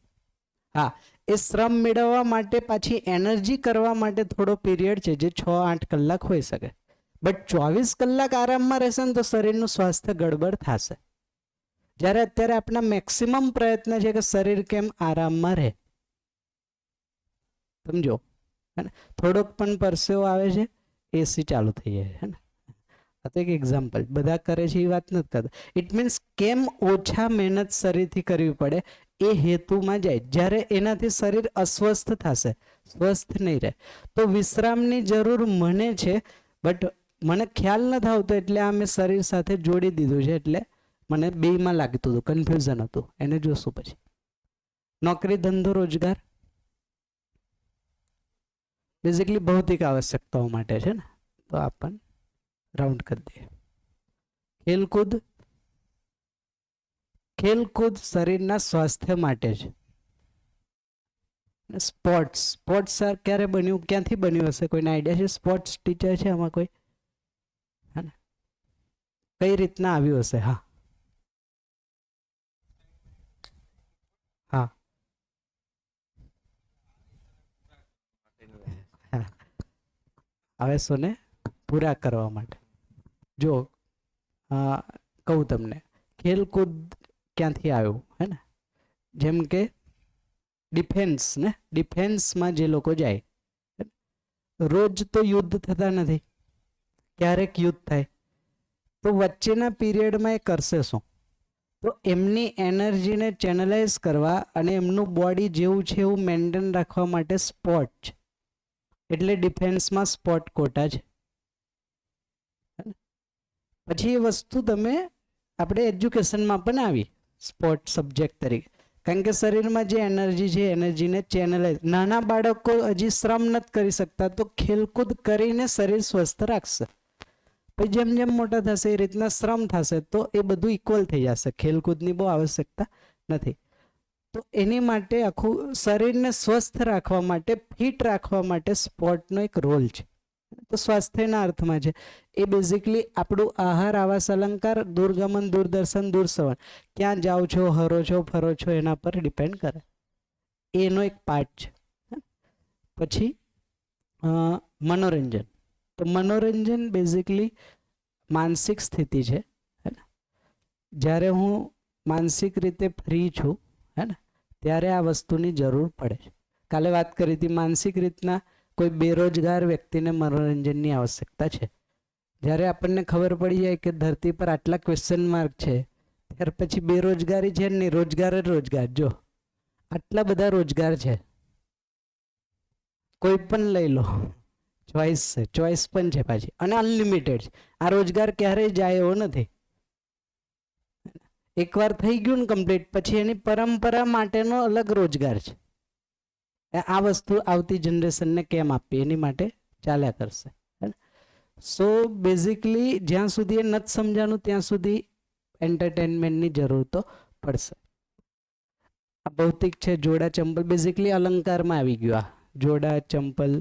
હા, એ શ્રમ મેળવવા માટે પાછી એનર્જી કરવા માટે થોડો પીરિયડ છે જે 6-8 કલાક હોઈ શકે. બટ 24 કલાક આરામમાં રહેશે ને તો શરીરનું સ્વાસ્થ્ય ગડબડ થશે. જ્યારે અત્યારે આપણા મેક્સિમમ પ્રયત્ન છે કે શરીર કેમ આરામમાં રહે. સમજો, થોડોક પણ પરસેવો આવે છે, એસી ચાલુ થઈ જાય છે ને. આ તો એક એક્ઝામ્પલ. બધા કરે છે એ વાત નથી કરતા. ઇટ મીન્સ કેમ ઓછા મહેનત શરીરથી કરવી પડે એ હેતુમાં જાય. જ્યારે એનાથી શરીર અસ્વસ્થ થશે, સ્વસ્થ નહીં રહે. તો વિશ્રામની જરૂર મને છે. બટ મને ખ્યાલ નથી આવતો એટલે આ મેં શરીર સાથે જોડી દીધું છે, એટલે મને બેયમાં લાગતું હતું, કન્ફ્યુઝન હતું. એને જોશું પછી. નોકરી, ધંધો, રોજગાર બેઝિકલી ભૌતિક આવશ્યકતાઓ માટે છે ને, તો આપણ રાઉન્ડ કરી દઈએ. ખેલકૂદ, ખેલકૂદ શરીરના સ્વાસ્થ્ય માટે છે. સ્પોર્ટ્સ, સ્પોર્ટ્સ ક્યારે બન્યું, ક્યાંથી બન્યું હશે, કોઈને આઈડિયા છે? સ્પોર્ટ્સ ટીચર છે આમાં કોઈ? હે ને, કઈ રીતના આવ્યું હશે? હા હા હા, આવે સોને પૂરા કરવા માટે. જો કહું તમને, ખેલકૂદ ક્યાંથી આવ્યું, હે ને? જેમ કે ડિફેન્સ ને, ડિફેન્સમાં જે લોકો જાય, રોજ તો યુદ્ધ થતા નથી, ક્યારેક યુદ્ધ થાય, તો વચ્ચેના પીરિયડમાં એ કરશે શું? તો એમની એનર્જીને ચેનલાઇઝ કરવા અને એમનું બોડી જેવું છે એવું મેન્ટેન રાખવા માટે સ્પોર્ટ છે. એટલે ડિફેન્સમાં સ્પોર્ટ કોટા છે. પછી એ વસ્તુ તમે આપણે એજ્યુકેશનમાં પણ આવી સ્પોર્ટ સબ્જેક્ટ તરીકે, કારણ કે શરીરમાં જે એનર્જી છે એનર્જીને ચેનલાઇઝ, નાના બાળકો હજી શ્રમ નથી કરી શકતા, તો ખેલકૂદ કરીને શરીર સ્વસ્થ રાખશે. પછી જેમ જેમ મોટા થશે એ રીતના શ્રમ થશે, તો એ બધું ઇક્વલ થઈ જશે. ખેલકૂદની બહુ આવશ્યકતા નથી. તો એની માટે આખું શરીરને સ્વસ્થ રાખવા માટે, ફિટ રાખવા માટે સ્પોર્ટનો એક રોલ છે. તો સ્વાસ્થ્યના અર્થમાં છે એ. બેઝિકલી આપણું આહાર, આવાસ, અલંકાર, દૂરગમન, દૂરદર્શન, દૂરસવન, ક્યાં જાઓ છો, હરો છો, ફરો છો, એના પર ડિપેન્ડ કરે. એનો એક પાર્ટ છે. પછી મનોરંજન. તો મનોરંજન બેઝિકલી માનસિક સ્થિતિ છે, હે ને? જ્યારે હું માનસિક રીતે ફ્રી છું, હે ને, ત્યારે આ વસ્તુની જરૂર પડે છે. કાલે વાત કરી હતી, માનસિક રીતના કોઈ બેરોજગાર વ્યક્તિને મનોરંજનની આવશ્યકતા છે. જ્યારે આપણને ખબર પડી જાય કે ધરતી પર આટલા ક્વેશ્ચન માર્ક છે, ત્યાર પછી બેરોજગારી છે નહીં, રોજગાર જ રોજગાર. જો આટલા બધા રોજગાર છે, કોઈ પણ લઈ લો, ચોઈસ છે, ચોઈસ પણ છે પાછી, અને અનલિમિટેડ છે. આ રોજગાર ક્યારેય જાય એવો નથી. એકવાર થઈ ગયું ને કમ્પ્લીટ, પછી એની પરંપરા માટેનો અલગ રોજગાર છે. આ વસ્તુ આવતી જનરેશનને કેમ આપવી, એની માટે ચાલ્યા કરશે. સો બેઝિકલી જ્યાં સુધી એ નથી સમજાનું ત્યાં સુધી એન્ટરટેનમેન્ટની જરૂર તો પડશે. આ ભૌતિક છે, જોડા, ચંપલ, બેઝિકલી અલંકારમાં આવી ગયું. આ જોડા, ચંપલ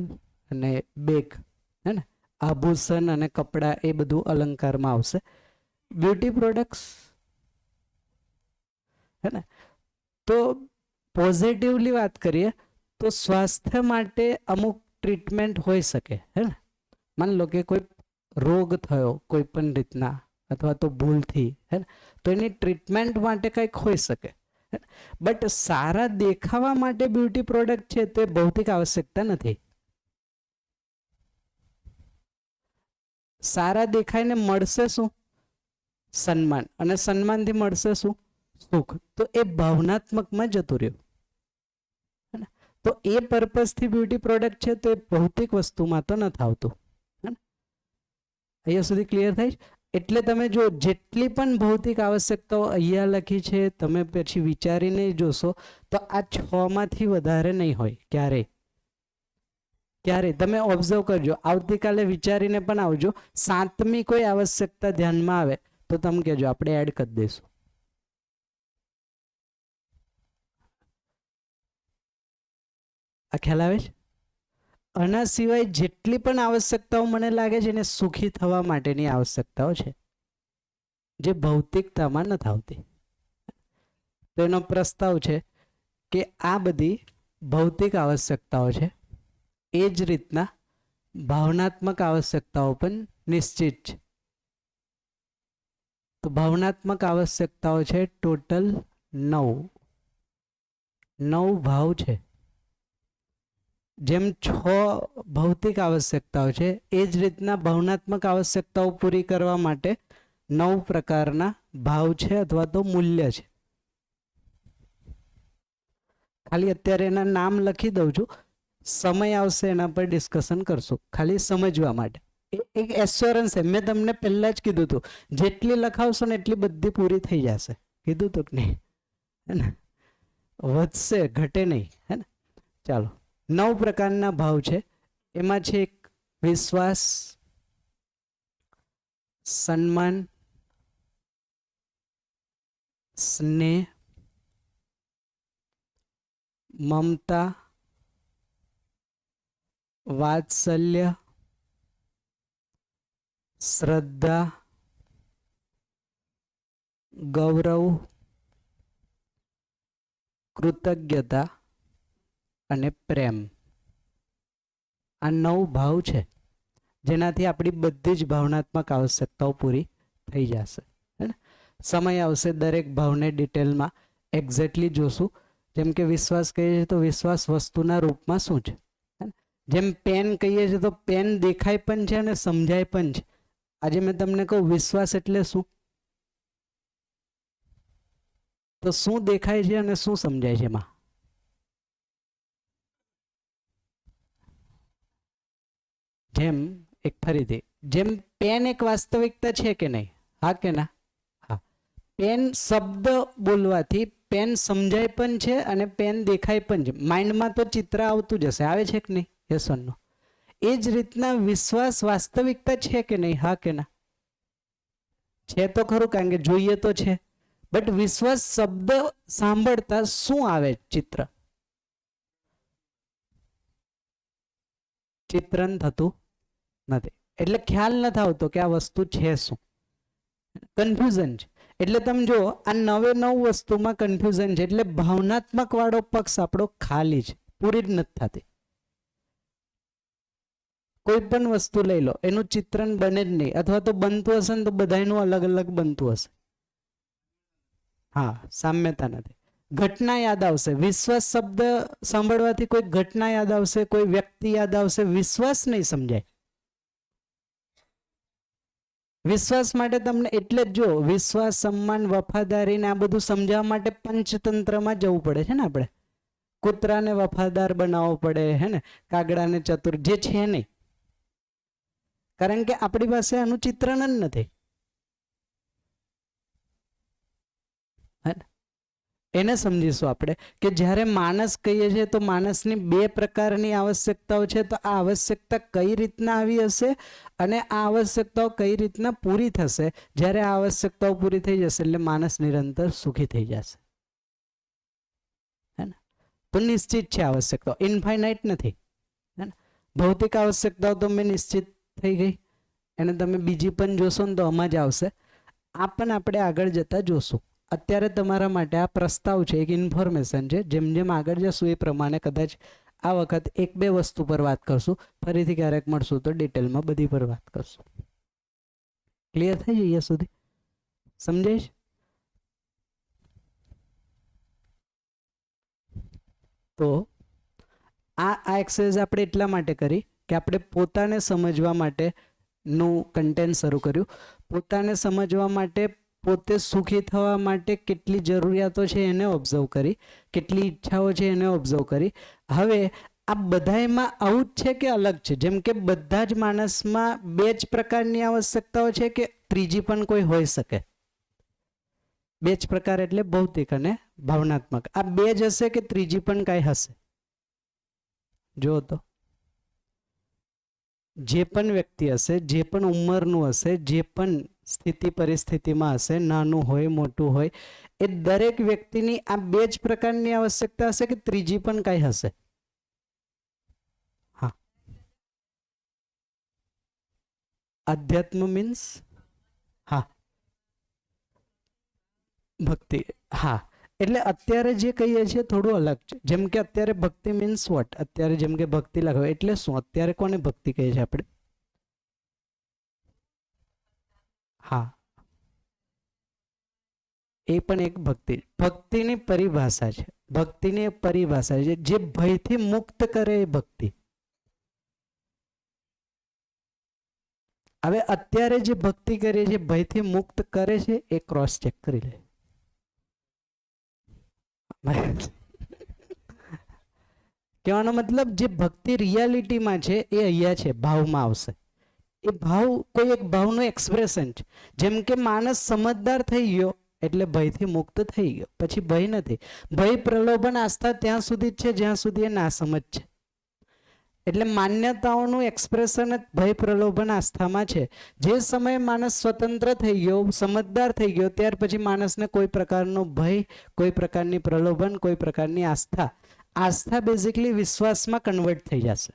અને બેગ, હે ને, આભૂષણ અને કપડાં, એ બધું અલંકારમાં આવશે. બ્યુટી પ્રોડક્ટ્સ, હે ને, તો પોઝિટિવલી વાત કરીએ તો સ્વાસ્થ્ય માટે અમુક ટ્રીટમેન્ટ હોઈ શકે, હે ને? માની લો કે કોઈ રોગ થયો કોઈ પણ રીતના, અથવા તો ભૂલથી, હે ને, તો એની ટ્રીટમેન્ટ માટે કંઈક હોઈ શકે. બટ સારા દેખાવા માટે બ્યુટી પ્રોડક્ટ છે તે ભૌતિક આવશ્યકતા નથી. સારા દેખાઈને મળશે શું? સન્માન. અને સન્માનથી મળશે શું? સુખ. તો એ ભાવનાત્મકમાં જતું રહ્યું. તો એ પર્પઝથી બ્યુટી પ્રોડક્ટ છે, તો એ ભૌતિક વસ્તુમાં તો નથી આવતું. અહીંયા સુધી ક્લિયર થાય? એટલે તમે જો જેટલી પણ ભૌતિક આવશ્યકતાઓ અહીંયા લખી છે, તમે પછી વિચારીને જોશો તો આ 6 માંથી વધારે નહીં હોય ક્યારેય. ક્યારે તમે ઓબ્ઝર્વ કરજો, આવતીકાલે વિચારીને પણ આવજો. 7મી કોઈ આવશ્યકતા ધ્યાનમાં આવે તો તમે કહેજો, આપણે એડ કરી દઈશું. આ ખ્યાલ આવે છે? આના સિવાય જેટલી પણ આવશ્યકતાઓ મને લાગે છે ને સુખી થવા માટેની આવશ્યકતાઓ છે, જે ભૌતિકતામાં નથી આવતી. તો એનો પ્રસ્તાવ છે કે આ બધી ભૌતિક આવશ્યકતાઓ છે, એ જ રીતના ભાવનાત્મક આવશ્યકતાઓ પણ નિશ્ચિત છે. તો ભાવનાત્મક આવશ્યકતાઓ છે ટોટલ 9 ભાવ છે. જેમ 6 ભૌતિક આવશ્યકતાઓ છે, એ જ રીતના ભાવનાત્મક આવશ્યકતાઓ પૂરી કરવા માટે 9 પ્રકારના ભાવ છે અથવા તો મૂલ્ય છે. ખાલી અત્યારે એના નામ લખી દઉં છું, સમય આવશે એના પર ડિસ્કશન કરશું, ખાલી સમજવા માટે. એક એશ્યોરન્સ છે. મેં તમને પહેલા જ કીધું હતું જેટલી લખાવશો ને એટલી બધી પૂરી થઈ જશે. કીધું તું કે નહીં? હે ને? વધશે, ઘટે નહીં. હે ને? ચાલો, 9 પ્રકારના ભાવ છે. એમાં છે એક વિશ્વાસ, સન્માન, સ્નેહ, મમતા, વાત્સલ્ય, શ્રદ્ધા, ગૌરવ, કૃતજ્ઞતા અને પ્રેમ. આ 9 ભાવ છે જેનાથી આપણી બધી જ ભાવનાત્મક આવશ્યકતાઓ પૂરી થઈ જશે. હે ને? સમય આવશે દરેક ભાવને ડિટેલમાં એક્ઝેક્ટલી જોશું. જેમ કે વિશ્વાસ કહીએ છીએ તો વિશ્વાસ વસ્તુના રૂપમાં શું છે? હે ને? જેમ પેન કહીએ છીએ તો પેન દેખાય પણ છે અને સમજાય પણ છે. આજે મેં તમને કહું વિશ્વાસ એટલે શું, તો શું દેખાય છે અને શું સમજાય છે એમાં? જેમ એક ફરીથી, જેમ પેન એક વાસ્તવિકતા છે કે નહીં? હા કે ના? હા. પેન શબ્દ બોલવાથી પેન સમજાય પણ છે અને પેન દેખાય પણ છે. માઇન્ડમાં તો ચિત્ર આવતું જ હશે, આવે છે કે નહીં? યસ ઓર નો? એ જ રીતના વિશ્વાસ વાસ્તવિકતા છે કે નહીં? હા કે ના? છે તો ખરું, કારણ કે જોઈએ તો છે. બટ વિશ્વાસ શબ્દ સાંભળતા શું આવે? ચિત્ર. ચિત્રણ થતું નથી, એટલે ખ્યાલ નથી આવતો કે આ વસ્તુ છે શું. કન્ફ્યુઝન છે. એટલે તમે જો આ 9 વસ્તુમાં કન્ફ્યુઝન છે. એટલે ભાવનાત્મક વાળો પક્ષ આપણો ખાલી છે, પૂરી જ નથી થતી. કોઈ પણ વસ્તુ લઈ લો, એનું ચિત્રણ બને જ નહીં, અથવા તો બનતું હશે ને તો બધાનું અલગ અલગ બનતું હશે. હા, સામ્યતા નથી. ઘટના યાદ આવશે. વિશ્વાસ શબ્દ સાંભળવાથી કોઈ ઘટના યાદ આવશે, કોઈ વ્યક્તિ યાદ આવશે. વિશ્વાસ નહીં સમજાય. વિશ્વાસ માટે તમને એટલે જ જો વિશ્વાસ, સન્માન, વફાદારી ને આ બધું સમજાવવા માટે પંચતંત્રમાં જવું પડે છે ને. આપણે કૂતરાને વફાદાર બનાવવો પડે, હે ને? કાગડાને ચતુર, જે છે નહીં, કારણ કે આપણી પાસે આનું ચિત્રણ જ નથી. એને સમજીશું આપણે કે જ્યારે માણસ કહીએ છીએ તો માણસની 2 પ્રકારની આવશ્યકતાઓ છે. તો આ આવશ્યકતા કઈ રીતના આવી હશે અને આ આવશ્યકતાઓ કઈ રીતના પૂરી થશે? જ્યારે આ આવશ્યકતાઓ પૂરી થઈ જશે એટલે માણસ નિરંતર સુખી થઈ જશે. હે ને? તો નિશ્ચિત છે આવશ્યકતાઓ, ઇન્ફાઇનાઇટ નથી. હે ને? ભૌતિક આવશ્યકતાઓ તો મેં નિશ્ચિત થઈ ગઈ, એને તમે બીજી પણ જોશો ને તો આમાં જ આવશે. આ પણ આપણે આગળ જતા જોશું. અત્યારે તમારા માટે આ પ્રસ્તાવ છે, એક ઇન્ફોર્મેશન છે. જેમ જેમ આગળ જશું એ પ્રમાણે કદાચ આ વખત 1-2 વસ્તુ પર વાત કરશું. ફરીથી ક્યારેક મળશું તો ડિટેલમાં બધી પર વાત કરશું. ક્લિયર થઈ જાય સુધી? સમજાય? તો આ એક્સરસાઇઝ આપણે એટલા માટે કરી કે આપણે પોતાને સમજવા માટે નું કન્ટેન્ટ શરૂ કર્યું. પોતાને સમજવા માટે, પોતે સુખી થવા માટે કેટલી જરૂરિયાતો છે એને ઓબ્ઝર્વ કરી, કેટલી ઈચ્છાઓ છે એને ઓબ્ઝર્વ કરી. હવે આ બધામાં આવું જ છે કે અલગ છે? જેમ કે બધા જ માણસમાં 2 જ પ્રકારની આવશ્યકતાઓ છે કે ત્રીજી પણ કોઈ હોઈ શકે? 2 જ પ્રકાર એટલે ભૌતિક અને ભાવનાત્મક. આ 2 જ હશે કે ત્રીજી પણ કાંઈ હશે? જો તો જે પણ વ્યક્તિ હશે, જે પણ ઉંમરનું હશે, જે પણ સ્થિતિ પરિસ્થિતિમાં હશે, નાનું હોય મોટું હોય, એ દરેક વ્યક્તિની આ 2 જ પ્રકારની આવશ્યકતા હશે કે ત્રીજી પણ કાંઈ હશે? હા, અધ્યાત્મ મીન્સ હા ભક્તિ. હા, એટલે અત્યારે જે કહીએ છીએ થોડું અલગ છે. જેમ કે અત્યારે ભક્તિ મીન્સ વોટ? અત્યારે જેમ કે ભક્તિ લખાવે એટલે શું? અત્યારે કોને ભક્તિ કહીએ છીએ આપણે? હા, એ પણ એક ભક્તિ. ભક્તિની પરિભાષા છે. ભક્તિની એક પરિભાષા છે જે ભયથી મુક્ત કરે એ ભક્તિ. હવે અત્યારે જે ભક્તિ કરીએ છીએ ભયથી મુક્ત કરે છે એ ક્રોસ ચેક કરી લે. કહેવાનો મતલબ જે ભક્તિ રિયાલિટીમાં છે એ અહીંયા છે, ભાવમાં આવશે. એ ભાવ કોઈ એક ભાવનું એક્સપ્રેશન છે. જેમ કે માણસ સમજદાર થઈ ગયો એટલે ભયથી મુક્ત થઈ ગયો, પછી ભય નથી. ભય, પ્રલોભન, આસ્થા ત્યાં સુધી જ છે જ્યાં સુધી એ ના સમજ છે. એટલે માન્યતાઓનું એક્સપ્રેશન જ ભય, પ્રલોભન, આસ્થામાં છે. જે સમયે માણસ સ્વતંત્ર થઈ ગયો, સમજદાર થઈ ગયો, ત્યાર પછી માણસને કોઈ પ્રકારનો ભય, કોઈ પ્રકારની પ્રલોભન, કોઈ પ્રકારની આસ્થા બેઝિકલી વિશ્વાસમાં કન્વર્ટ થઈ જશે.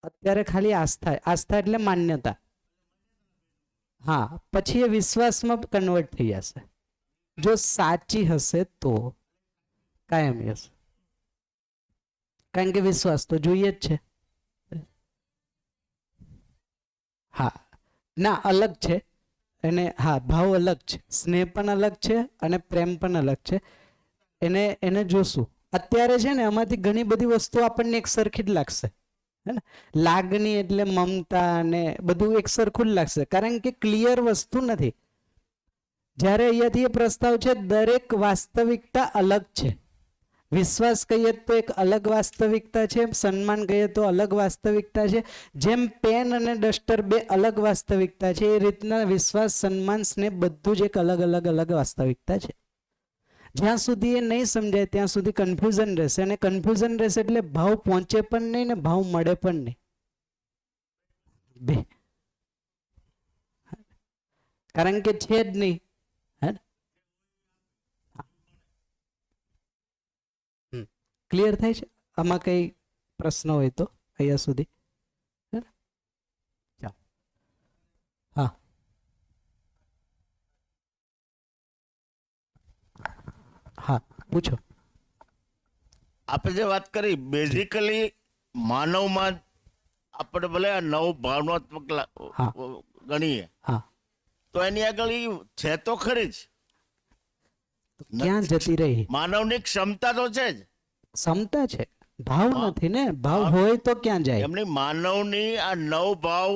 અત્યારે ખાલી આસ્થા એટલે માન્યતા. હા, પછી એ વિશ્વાસમાં કન્વર્ટ થઈ જશે જો સાચી હશે તો, કાયમી હશે. કારણ કે વિશ્વાસ તો જોઈએ જ છે. હા, ના, અલગ છે. અને હા, ભાવ અલગ છે, સ્નેહ પણ અલગ છે અને પ્રેમ પણ અલગ છે. એને જોશું. અત્યારે છે ને એમાંથી ઘણી બધી વસ્તુઓ આપણને એક સરખી જ લાગશે, હે ને? લાગણી એટલે મમતા અને બધું એક સરખું જ લાગશે, કારણ કે ક્લિયર વસ્તુ નથી. જ્યારે અહીંયાથી એ પ્રસ્તાવ છે, દરેક વાસ્તવિકતા અલગ છે. વિશ્વાસ કહીએ તો એક અલગ વાસ્તવિકતા છે, સન્માન કહીએ તો અલગ વાસ્તવિકતા છે. જેમ પેન અને ડસ્ટર બે અલગ વાસ્તવિકતા છે, એ રીતના વિશ્વાસ, સન્માન, સ્નેહ બધું જ એક અલગ વાસ્તવિકતા છે. જ્યાં સુધી એ નહીં સમજાય ત્યાં સુધી કન્ફ્યુઝન રહેશે, અને કન્ફ્યુઝન રહેશે એટલે ભાવ પહોંચે પણ નહીં ને ભાવ મળે પણ નહીં. બે, કારણ કે છે જ નહીં. ક્લિયર થાય છે? આમાં કઈ પ્રશ્ન હોય તો અહીંયા સુધી? હા, હા, પૂછો. આપણે જે વાત કરી બેઝિકલી માનવમાં આપણે ભલે આ નવ ભાવનાત્મક હા. ગણીએ હા, તો એની આગળ ઈ છે તો ખરી જ. ક્યાં જતી રહી? માનવની ક્ષમતા તો છે જ, ક્ષમતા છે, ભાવ નથી ને. ભાવ હોય તો ક્યાં જાય? એમની માનવની આ નવ ભાવ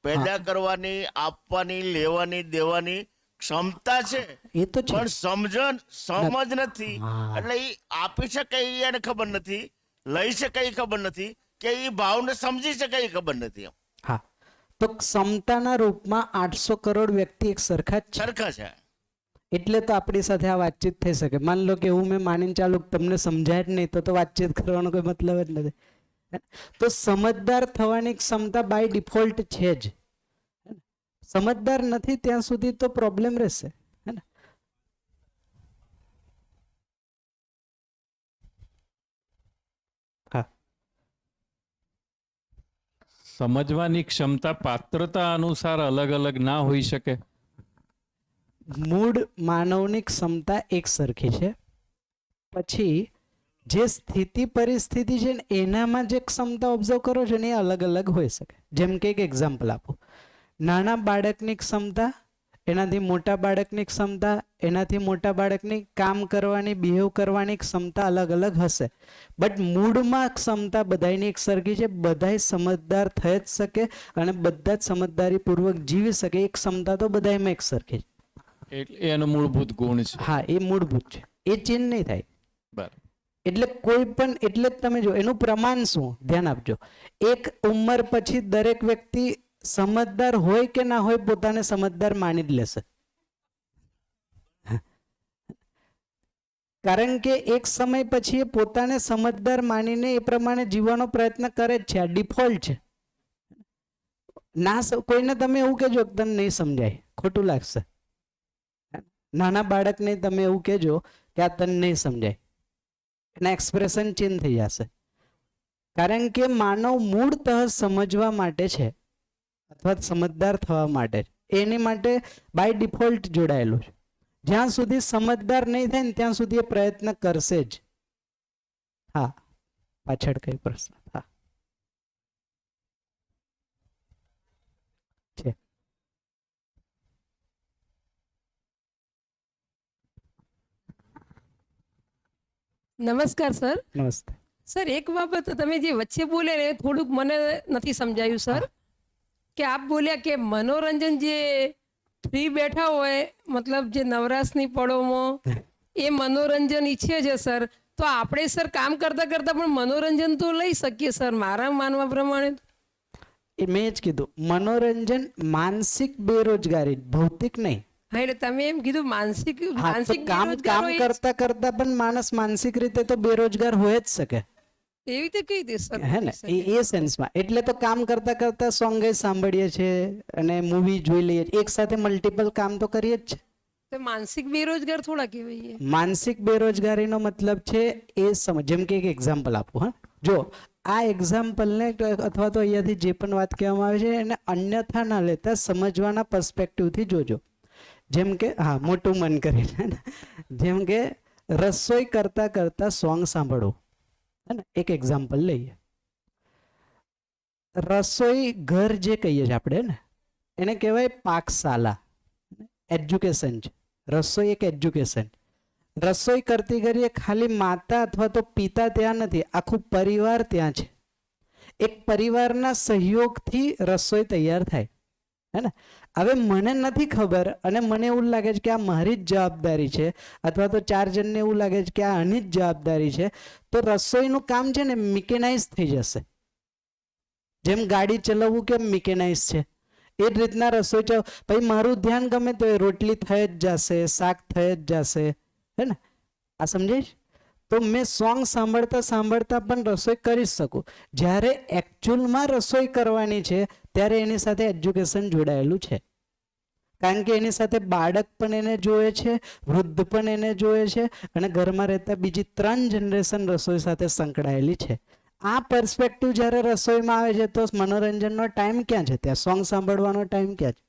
પેદા કરવાની, આપવાની, લેવાની, દેવાની ક્ષમતા છે. એ તો છે. પણ સમજ નથી. હા. એટલે ઈ આપી શકે ઈ એને ખબર નથી, લઈ શકે ઈ ખબર નથી, કે ઈ ભાવને સમજી શકે ઈ ખબર નથી. એમ હા, તો ક્ષમતાના રૂપમાં 800 કરોડ વ્યક્તિ એક સરખા જ છે. સરખા છે. એટલે તો આપણી સાથે આ વાતચીત થઈ શકે. માન લો કે હું મેં માનીને ચાલુ તમને સમજાય જ નહીં તો વાતચીત કરવાનો કોઈ મતલબ જ નથી. તો સમજદાર થવાની ક્ષમતા બાય ડિફોલ્ટ છે જ. સમજદાર નથી ત્યાં સુધી તો પ્રોબ્લેમ રહેશે, હે ને? હા, સમજવાની ક્ષમતા પાત્રતા અનુસાર અલગ અલગ ના હોઈ શકે. મૂળ માનવની ક્ષમતા એક સરખી છે. પછી જે સ્થિતિ પરિસ્થિતિ છે ને એનામાં જે ક્ષમતા ઓબ્ઝર્વ કરો છો ને એ અલગ અલગ હોઈ શકે. જેમ કે એક એક્ઝામ્પલ આપો. નાના બાળકની ક્ષમતા, એનાથી મોટા બાળકની ક્ષમતા, એનાથી મોટા બાળકની કામ કરવાની, બિહેવ કરવાની ક્ષમતા અલગ અલગ હશે. બટ મૂળમાં ક્ષમતા બધાની એક સરખી છે. બધાય સમજદાર થઈ જ શકે અને બધા જ સમજદારીપૂર્વક જીવી શકે. એ ક્ષમતા તો બધામાં એક સરખી છે. એટલે એનો મૂળભૂત ગુણ છે. હા, એ મૂળભૂત છે, એ ચેન્જ નહીં થાય. બરાબર. એટલે કોઈ પણ, એટલે જ તમે જો એનું પ્રમાણ શું, ધ્યાન આપજો. એક ઉંમર પછી દરેક વ્યક્તિ સમજદાર હોય કે ના હોય પોતાને સમજદાર માની જ લેશે. કારણ કે એક સમય પછી એ પોતાને સમજદાર માનીને એ પ્રમાણે જીવવાનો પ્રયત્ન કરે જ છે. આ ડિફોલ્ટ છે. કોઈને તમે એવું કહેજો કે તને નહીં સમજાય, ખોટું લાગશે. નાના બાળકને તમે એવું કહેજો કે આ તને નહીં સમજાય, એના એક્સપ્રેશન ચેન્જ થઈ જશે. કારણ કે માનવ મૂળતઃ સમજવા માટે છે અથવા સમજદાર થવા માટે, એની માટે બાય ડિફોલ્ટ જોડાયેલું છે. જ્યાં સુધી સમજદાર નહીં થાય ને ત્યાં સુધી એ પ્રયત્ન કરશે જ. હા, પાછળ કઈ પ્રશ્ન? હા, છે. નમસ્કાર સર. નમસ્તે. સર, એક બાબત તમે જે વચ્ચે બોલ્યા ને એ થોડુંક મને નથી સમજાયું સર. કે આપ બોલ્યા કે મનોરંજન જે ફ્રી બેઠા હોય, મતલબ જે નવરાશની પળોમાં એ મનોરંજન ઈચ્છે છે સર, તો આપણે સર કામ કરતા કરતા પણ મનોરંજન તો લઈ શકીએ સર, મારા માનવા પ્રમાણે. મેં જ કીધું મનોરંજન માનસિક બેરોજગારી, ભૌતિક નહીં. હા એટલે તમે એમ કીધું માનસિક હા, તો માનસિક કામ બેરોજગારો એ કરતા કરતા પણ માણસ માનસિક રીતે તો બેરોજગાર હોય જ શકે, એવી રીતે કઈ રીતે સર હે ને, એ સેન્સમાં. એટલે તો કામ કરતા કરતા સોંગ સાંભળીએ છીએ અને મૂવી જોઈ લઈએ છીએ. એક સાથે મલ્ટિપલ કામ તો કરીએ જ છે. તો માનસિક બેરોજગાર થોડા કહેવાય. માનસિક બેરોજગારીનો મતલબ છે એ સમજ. જેમ કે એક એક્ઝામ્પલ આપું. હા, જો આ એક્ઝામ્પલને અથવા તો અહીંયાથી જે પણ વાત કહેવામાં આવે છે એને અન્યથા ના લેતા સમજવાના પર્સપેક્ટિવથી જોજો. જેમ કે હા, મોટું મન કરીને, જેમ કે રસોઈ કરતા કરતા સોંગ સાંભળવું, હે ને, એક એક્ઝામ્પલ લઈએ. રસોઈ ઘર જે કહીએ છીએ આપણે ને, એને કહેવાય પાકશાલા, એજ્યુકેશન છે. રસોઈ એક એજ્યુકેશન. રસોઈ કરતી કરીએ ખાલી માતા અથવા તો પિતા ત્યાં નથી, આખું પરિવાર ત્યાં છે. એક પરિવારના સહયોગથી રસોઈ તૈયાર થાય, હે ને. હવે મને નથી ખબર અને મને એવું લાગે છે કે આ મારી જ જવાબદારી છે, અથવા તો 4 જણને એવું લાગે છે કે આ આની જ જવાબદારી છે, તો રસોઈનું કામ છે ને મિકેનાઇઝ થઈ જશે. જેમ ગાડી ચલાવવું કેમ મિકેનાઇઝ છે, એ જ રીતના રસોઈ પછી મારું ધ્યાન ગમે તો એ રોટલી થઈ જ જશે, શાક થઈ જ જશે, હે ને. આ સમજાય છે? તો મેં સોંગ સાંભળતા સાંભળતા પણ રસોઈ કરી શકું. જ્યારે એકચ્યુઅલમાં રસોઈ કરવાની છે ત્યારે એની સાથે એજ્યુકેશન જોડાયેલું છે. કારણ કે એની સાથે બાળક પણ એને જોવે છે, વૃદ્ધ પણ એને જોવે છે, અને ઘરમાં રહેતા બીજી 3 જનરેશન રસોઈ સાથે સંકળાયેલી છે. આ પર્સપેક્ટિવ જ્યારે રસોઈમાં આવે છે તો મનોરંજનનો ટાઈમ ક્યાં છે? ત્યાં સોંગ સાંભળવાનો ટાઈમ ક્યાં છે?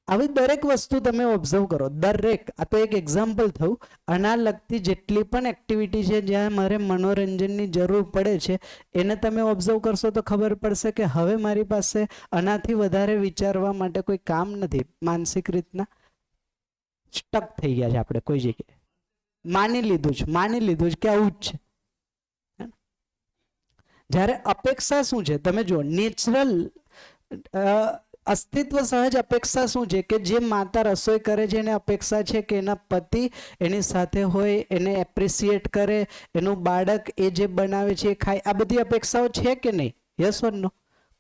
આવી દરેક વસ્તુ તમે ઓબ્ઝર્વ કરો, દરેક. આ તો એક એક્ઝામ્પલ થયું. આના લગતી જેટલી પણ એક્ટિવિટી છે જ્યાં મારે મનોરંજનની જરૂર પડે છે એને તમે ઓબ્ઝર્વ કરશો તો ખબર પડશે કે હવે મારી પાસે આનાથી વધારે વિચારવા માટે કોઈ કામ નથી. માનસિક રીતના સ્ટક થઈ ગયા છે આપણે કોઈ જગ્યાએ. માની લીધું છે કે આવું જ છે. જ્યારે અપેક્ષા શું છે તમે જુઓ, નેચરલ અસ્તિત્વ સહજ અપેક્ષા શું છે કે જે માતા રસોઈ કરે છે એને અપેક્ષા છે કે એના પતિ એની સાથે હોય, એને એપ્રિસિએટ કરે, એનું બાળક એ જે બનાવે છે એ ખાય. આ બધી અપેક્ષાઓ છે કે નહીં? યસ ઓર નો?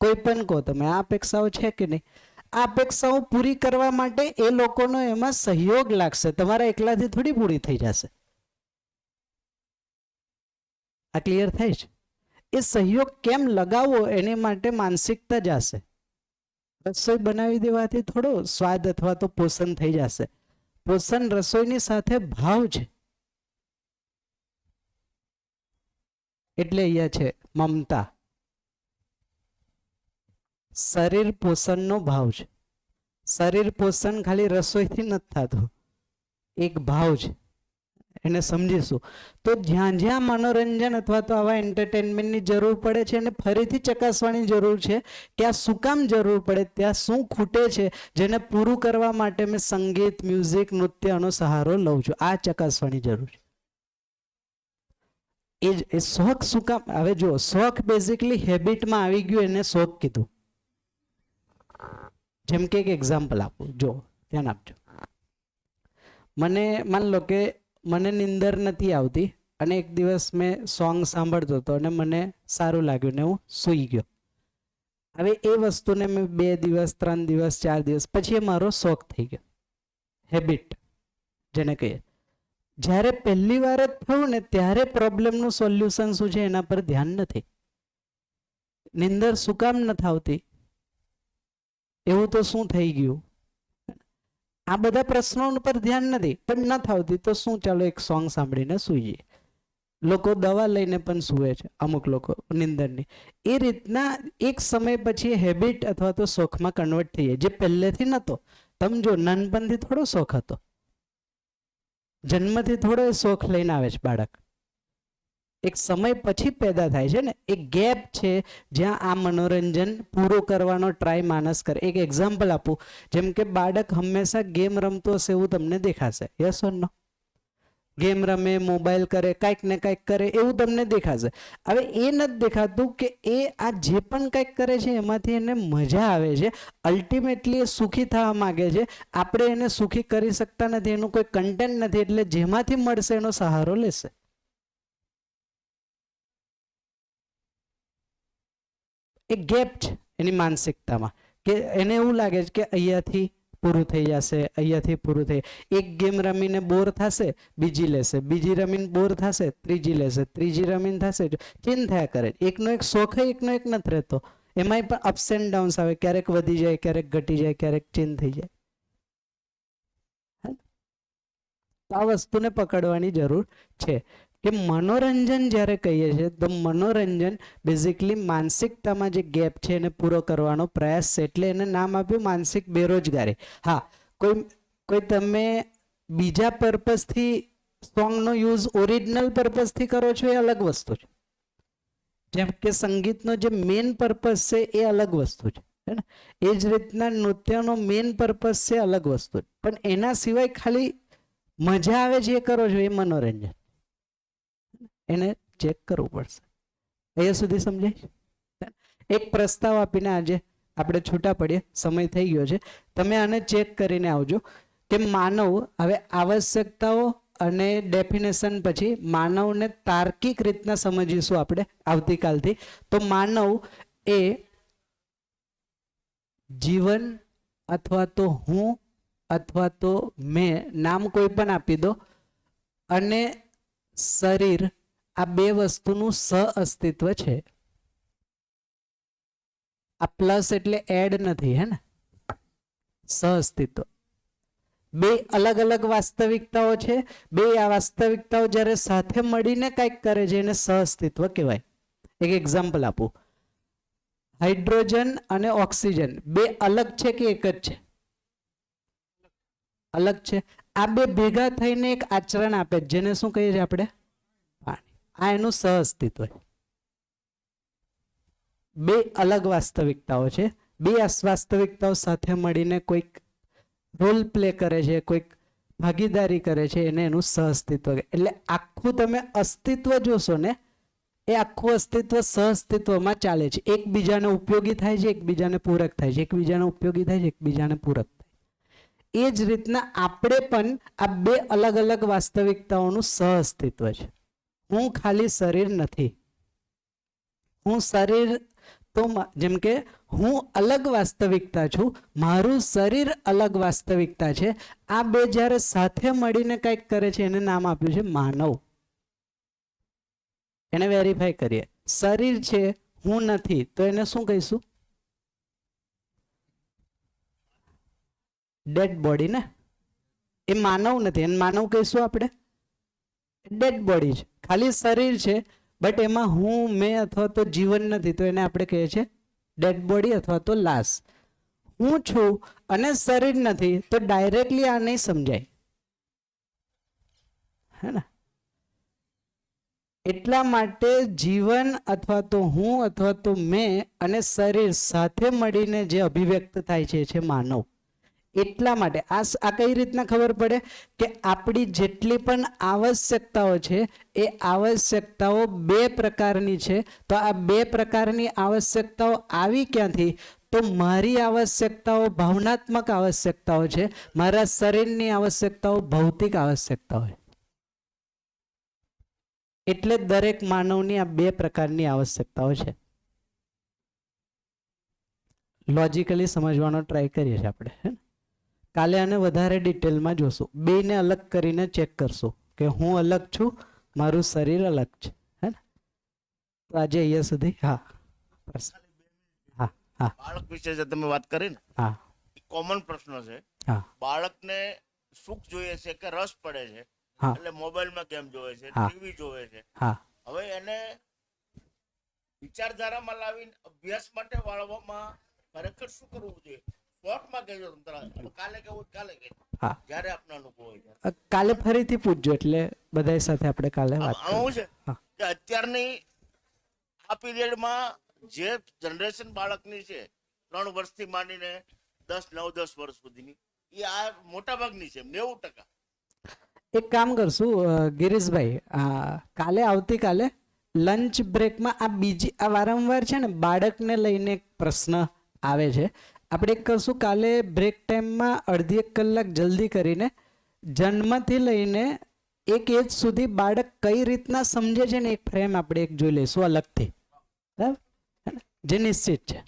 કોઈ પણ કહો તમે, આ અપેક્ષાઓ છે કે નહીં? આ અપેક્ષાઓ પૂરી કરવા માટે એ લોકોનો એમાં સહયોગ લાગશે, તમારા એકલાથી થોડી પૂરી થઈ જશે. આ ક્લિયર થાય છે? એ સહયોગ કેમ લગાવવો એની માટે માનસિકતા જશે. રસોઈ બનાવી દેવાથી થોડો સ્વાદ અથવા તો પોષણ થઈ જશે. પોષણ રસોઈની સાથે ભાવ છે. એટલે અહીંયા છે મમતા. શરીર પોષણનો ભાવ છે. શરીર પોષણ ખાલી રસોઈથી નથી થતું, એક ભાવ છે. એને સમજીશું તો જ્યાં જ્યાં મનોરંજન અથવા તો આવા એન્ટરટેનમેન્ટની જરૂર પડે છે એને ફરીથી ચકાસવાની જરૂર છે કે આ શું કામ જરૂર પડે, ત્યાં શું ખૂટે છે, જેને પૂરું કરવા માટે મેં સંગીત, મ્યુઝિક, નૃત્યનો સહારો લઉં છું. આ ચકાસવાની જરૂર છે. એ શોખ શું કામ? હવે જો શોખ બેઝિકલી હેબિટમાં આવી ગયું એને શોખ કીધું. જેમ કે એક એક્ઝામ્પલ આપું, જો ધ્યાન આપજો. મને માન લો કે મને નિંદર નથી આવતી અને એક દિવસ મેં સોંગ સાંભળતો હતો અને મને સારું લાગ્યું ને હું સૂઈ ગયો. હવે એ વસ્તુને મેં 2 દિવસ, 3 દિવસ, 4 દિવસ પછી એ મારો શોખ થઈ ગયો, હેબિટ જેને કહીએ. જ્યારે પહેલી વાર જ થયું ને ત્યારે પ્રોબ્લેમનું સોલ્યુશન શું છે એના પર ધ્યાન નથી. નિંદર શું કામ નથી આવતી, એવું તો શું થઈ ગયું, આ બધા પ્રશ્નો પર ધ્યાન નથી. પણ ન થાવતી તો શું, ચાલો એક સોંગ સાંભળીને સૂઈ જઈએ. લોકો દવા લઈને પણ સૂવે છે, અમુક લોકો નિંદરની. એ રીતના એક સમય પછી હેબિટ અથવા તો શોખમાં કન્વર્ટ થઈ જાય, જે પહેલેથી નહોતો. તમે જો નાનપણથી થોડો શોખ હતો, જન્મથી થોડો એ શોખ લઈને આવે છે બાળક, એક સમય પછી પેદા થાય છે ને. એક ગેપ છે જ્યાં આ મનોરંજન પૂરો કરવાનો ટ્રાય માણસ કરે. એક એક્ઝામ્પલ આપું, જેમ કે બાળક હંમેશા ગેમ રમતો હશે એવું તમને દેખાશે, યસ ઓર નો? ગેમ રમે, મોબાઈલ કરે, કાંઈક ને કાંઈક કરે એવું તમને દેખાશે. હવે એ નથી દેખાતું કે એ આ જે પણ કંઈક કરે છે એમાંથી એને મજા આવે છે, અલ્ટિમેટલી એ સુખી થવા માગે છે. આપણે એને સુખી કરી શકતા નથી, એનું કોઈ કન્ટેન્ટ નથી, એટલે જેમાંથી મળશે એનો સહારો લેશે. એ ગેપ છે એની માનસિકતામાં, કે એને એવું લાગે છે કે અહીંયાથી પૂરું થઈ જશે, અહીંયાથી પૂરું થઈ, એક ગેમ રમીને બોર થશે બીજી લેશે, બીજી રમીને બોર થશે ત્રીજી લેશે, ત્રીજી રમીને થશે, ચેન્જ થયા કરે. એકનો એક શોખ એકનો એક નથી રહેતો, એમાંય પણ અપ્સ એન્ડ ડાઉન્સ આવે, ક્યારેક વધી જાય, ક્યારેક ઘટી જાય, ક્યારેક ચેન્જ થઈ જાય. તો આ વસ્તુને પકડવાની જરૂર છે કે મનોરંજન જ્યારે કહીએ છીએ તો મનોરંજન બેઝિકલી માનસિકતામાં જે ગેપ છે એને પૂરો કરવાનો પ્રયાસ છે, એટલે એને નામ આપ્યું માનસિક બેરોજગારી. હા, કોઈ તમે બીજા પર્પઝથી સોંગનો યુઝ ઓરિજિનલ પર્પઝથી કરો છો એ અલગ વસ્તુ છે. જેમ કે સંગીતનો જે મેઇન પર્પઝ છે એ અલગ વસ્તુ છે, હે ને? એ જ રીતના નૃત્યનો મેઇન પર્પઝ છે અલગ વસ્તુ છે, પણ એના સિવાય ખાલી મજા આવે છે એ કરો છો એ મનોરંજન, એને ચેક કરવું પડશે. અહીંયા સુધી સમજાય? એક પ્રસ્તાવ આપીને આજે આપણે છૂટા પડીએ, સમય થઈ ગયો છે. તમે આને ચેક કરીને આવજો કે માનવ, હવે આવશ્યકતાઓ અને ડેફિનેશન પછી માનવને તાર્કિક રીતના સમજીશું આપણે આવતીકાલથી. તો માનવ એ જીવન અથવા તો હું અથવા તો મેં, નામ કોઈ પણ આપી દો, અને શરીર, આ બે વસ્તુનું સહઅસ્તિત્વ છે. આ પ્લસ એટલે એડ નથી, હે ને? સહઅસ્તિત્વ. બે અલગ અલગ વાસ્તવિકતાઓ છે, બે આ વાસ્તવિકતાઓ જ્યારે સાથે મળીને કંઈક કરે છે એને સહઅસ્તિત્વ કહેવાય. એક એક્ઝામ્પલ આપું. હાઇડ્રોજન અને ઓક્સિજન બે અલગ છે કે એક જ છે? અલગ છે. આ બે ભેગા થઈને એક આચરણ આપે, જેને શું કહીએ છીએ આપણે? પાણી. આ એનું સહઅસ્તિત્વ છે. બે અલગ વાસ્તવિકતાઓ છે, બે વાસ્તવિકતાઓ સાથે મળીને કોઈક રોલ પ્લે કરે છે, કોઈક ભાગીદારી કરે છે, એને એનું સહઅસ્તિત્વ. એટલે આખું તમે અસ્તિત્વ જોશો ને, એ આખું અસ્તિત્વ સહઅસ્તિત્વમાં ચાલે છે. એકબીજાને ઉપયોગી થાય છે, એકબીજાને પૂરક થાય છે, એકબીજાને ઉપયોગી થાય છે, એકબીજાને પૂરક થાય. એ જ રીતના આપણે પણ આ બે અલગ અલગ વાસ્તવિકતાઓનું સહઅસ્તિત્વ છે. હું ખાલી શરીર નથી. હું શરીર તો જેમ કે હું અલગ વાસ્તવિકતા છું, મારું શરીર અલગ વાસ્તવિકતા છે. આ બે જ્યારે સાથે મળીને કંઈક કરે છે એને નામ આપ્યું છે માનવ. એને વેરીફાઈ કરીએ. શરીર છે, હું નથી, તો એને શું કહીશું? ડેડ બોડી ને. એ માનવ નથી, એને માનવ કહીશું આપણે? ડેડ બોડી છે. ખાલી શરીર છે, બટ એમાં હું, મેં અથવા તો જીવન નથી, તો એને આપણે કહીએ છીએ ડેડ બોડી અથવા તો લાશ. હું છું અને શરીર નથી, તો ડાયરેક્ટલી આ નહીં સમજાય, હે ને? એટલા માટે જીવન અથવા તો હું અથવા તો મેં અને શરીર સાથે મળીને જે અભિવ્યક્ત થાય છે એ છે માનવ. એટલા માટે આ કઈ રીતના ખબર પડે કે આપણી જેટલી પણ આવશ્યકતાઓ છે એ આવશ્યકતાઓ બે પ્રકારની છે. તો આ બે પ્રકારની આવશ્યકતાઓ આવી ક્યાંથી? તો મારી આવશ્યકતાઓ ભાવનાત્મક આવશ્યકતાઓ છે, મારા શરીરની આવશ્યકતાઓ ભૌતિક આવશ્યકતાઓ છે. એટલે દરેક માનવની આ બે પ્રકારની આવશ્યકતાઓ છે. લોજિકલી સમજવાનો ટ્રાય કરીએ છીએ આપણે, હે ને? કાલે આને વધારે ડિટેલમાં જોશું, બેને અલગ કરીને ચેક કરશું કે હું અલગ છું, મારું શરીર અલગ છે, હે ને? તો આજે અહીંયા સુધી. હા, હા, હા, બાળક વિશે જે તમે વાત કરી ને, હા, કોમન પ્રશ્ન છે. હા, બાળકને સુખ જોઈએ છે કે રસ પડે છે, હા, એટલે મોબાઈલમાં ગેમ જોવે છે, હા. ટીવી જોવે છે. હા. હવે એને વિચારધારામાં લાવીને અભ્યાસ માટે વાળવામાં ખરેખર શું કરવું જોઈએ? શોર્ટમાં કહેજો તમે, કાલે કેવું કાલે કહેજો, હા. જ્યારે આપનો અનુભવ હોય ત્યારે. કાલે ફરીથી પૂછજો, એટલે બધા સાથે આપણે કાલે વાત આવું છે હા. કે અત્યારની આ પીરિયડમાં જે જનરેશન બાળકની છે 3 વર્ષથી માંડીને 9-10 વર્ષ સુધીની, એ આ મોટા ભાગની છે 90%. એક કામ કરશું ગિરીશભાઈ, કાલે આવતીકાલે લંચ બ્રેકમાં આ વારંવાર છે ને બાળકને લઈને એક પ્રશ્ન આવે છે. આપણે એક કરશું કાલે બ્રેક ટાઈમમાં અડધી 1 કલાક જલ્દી કરીને જન્મથી લઈને એક એજ સુધી બાળક કઈ રીતના સમજે છે ને એક ફ્રેમ આપણે એક જોઈ લઈશું અલગથી, બરાબર? જે નિશ્ચિત છે.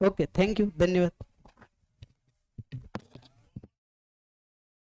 ઓકે, થેન્ક યુ, ધન્યવાદ.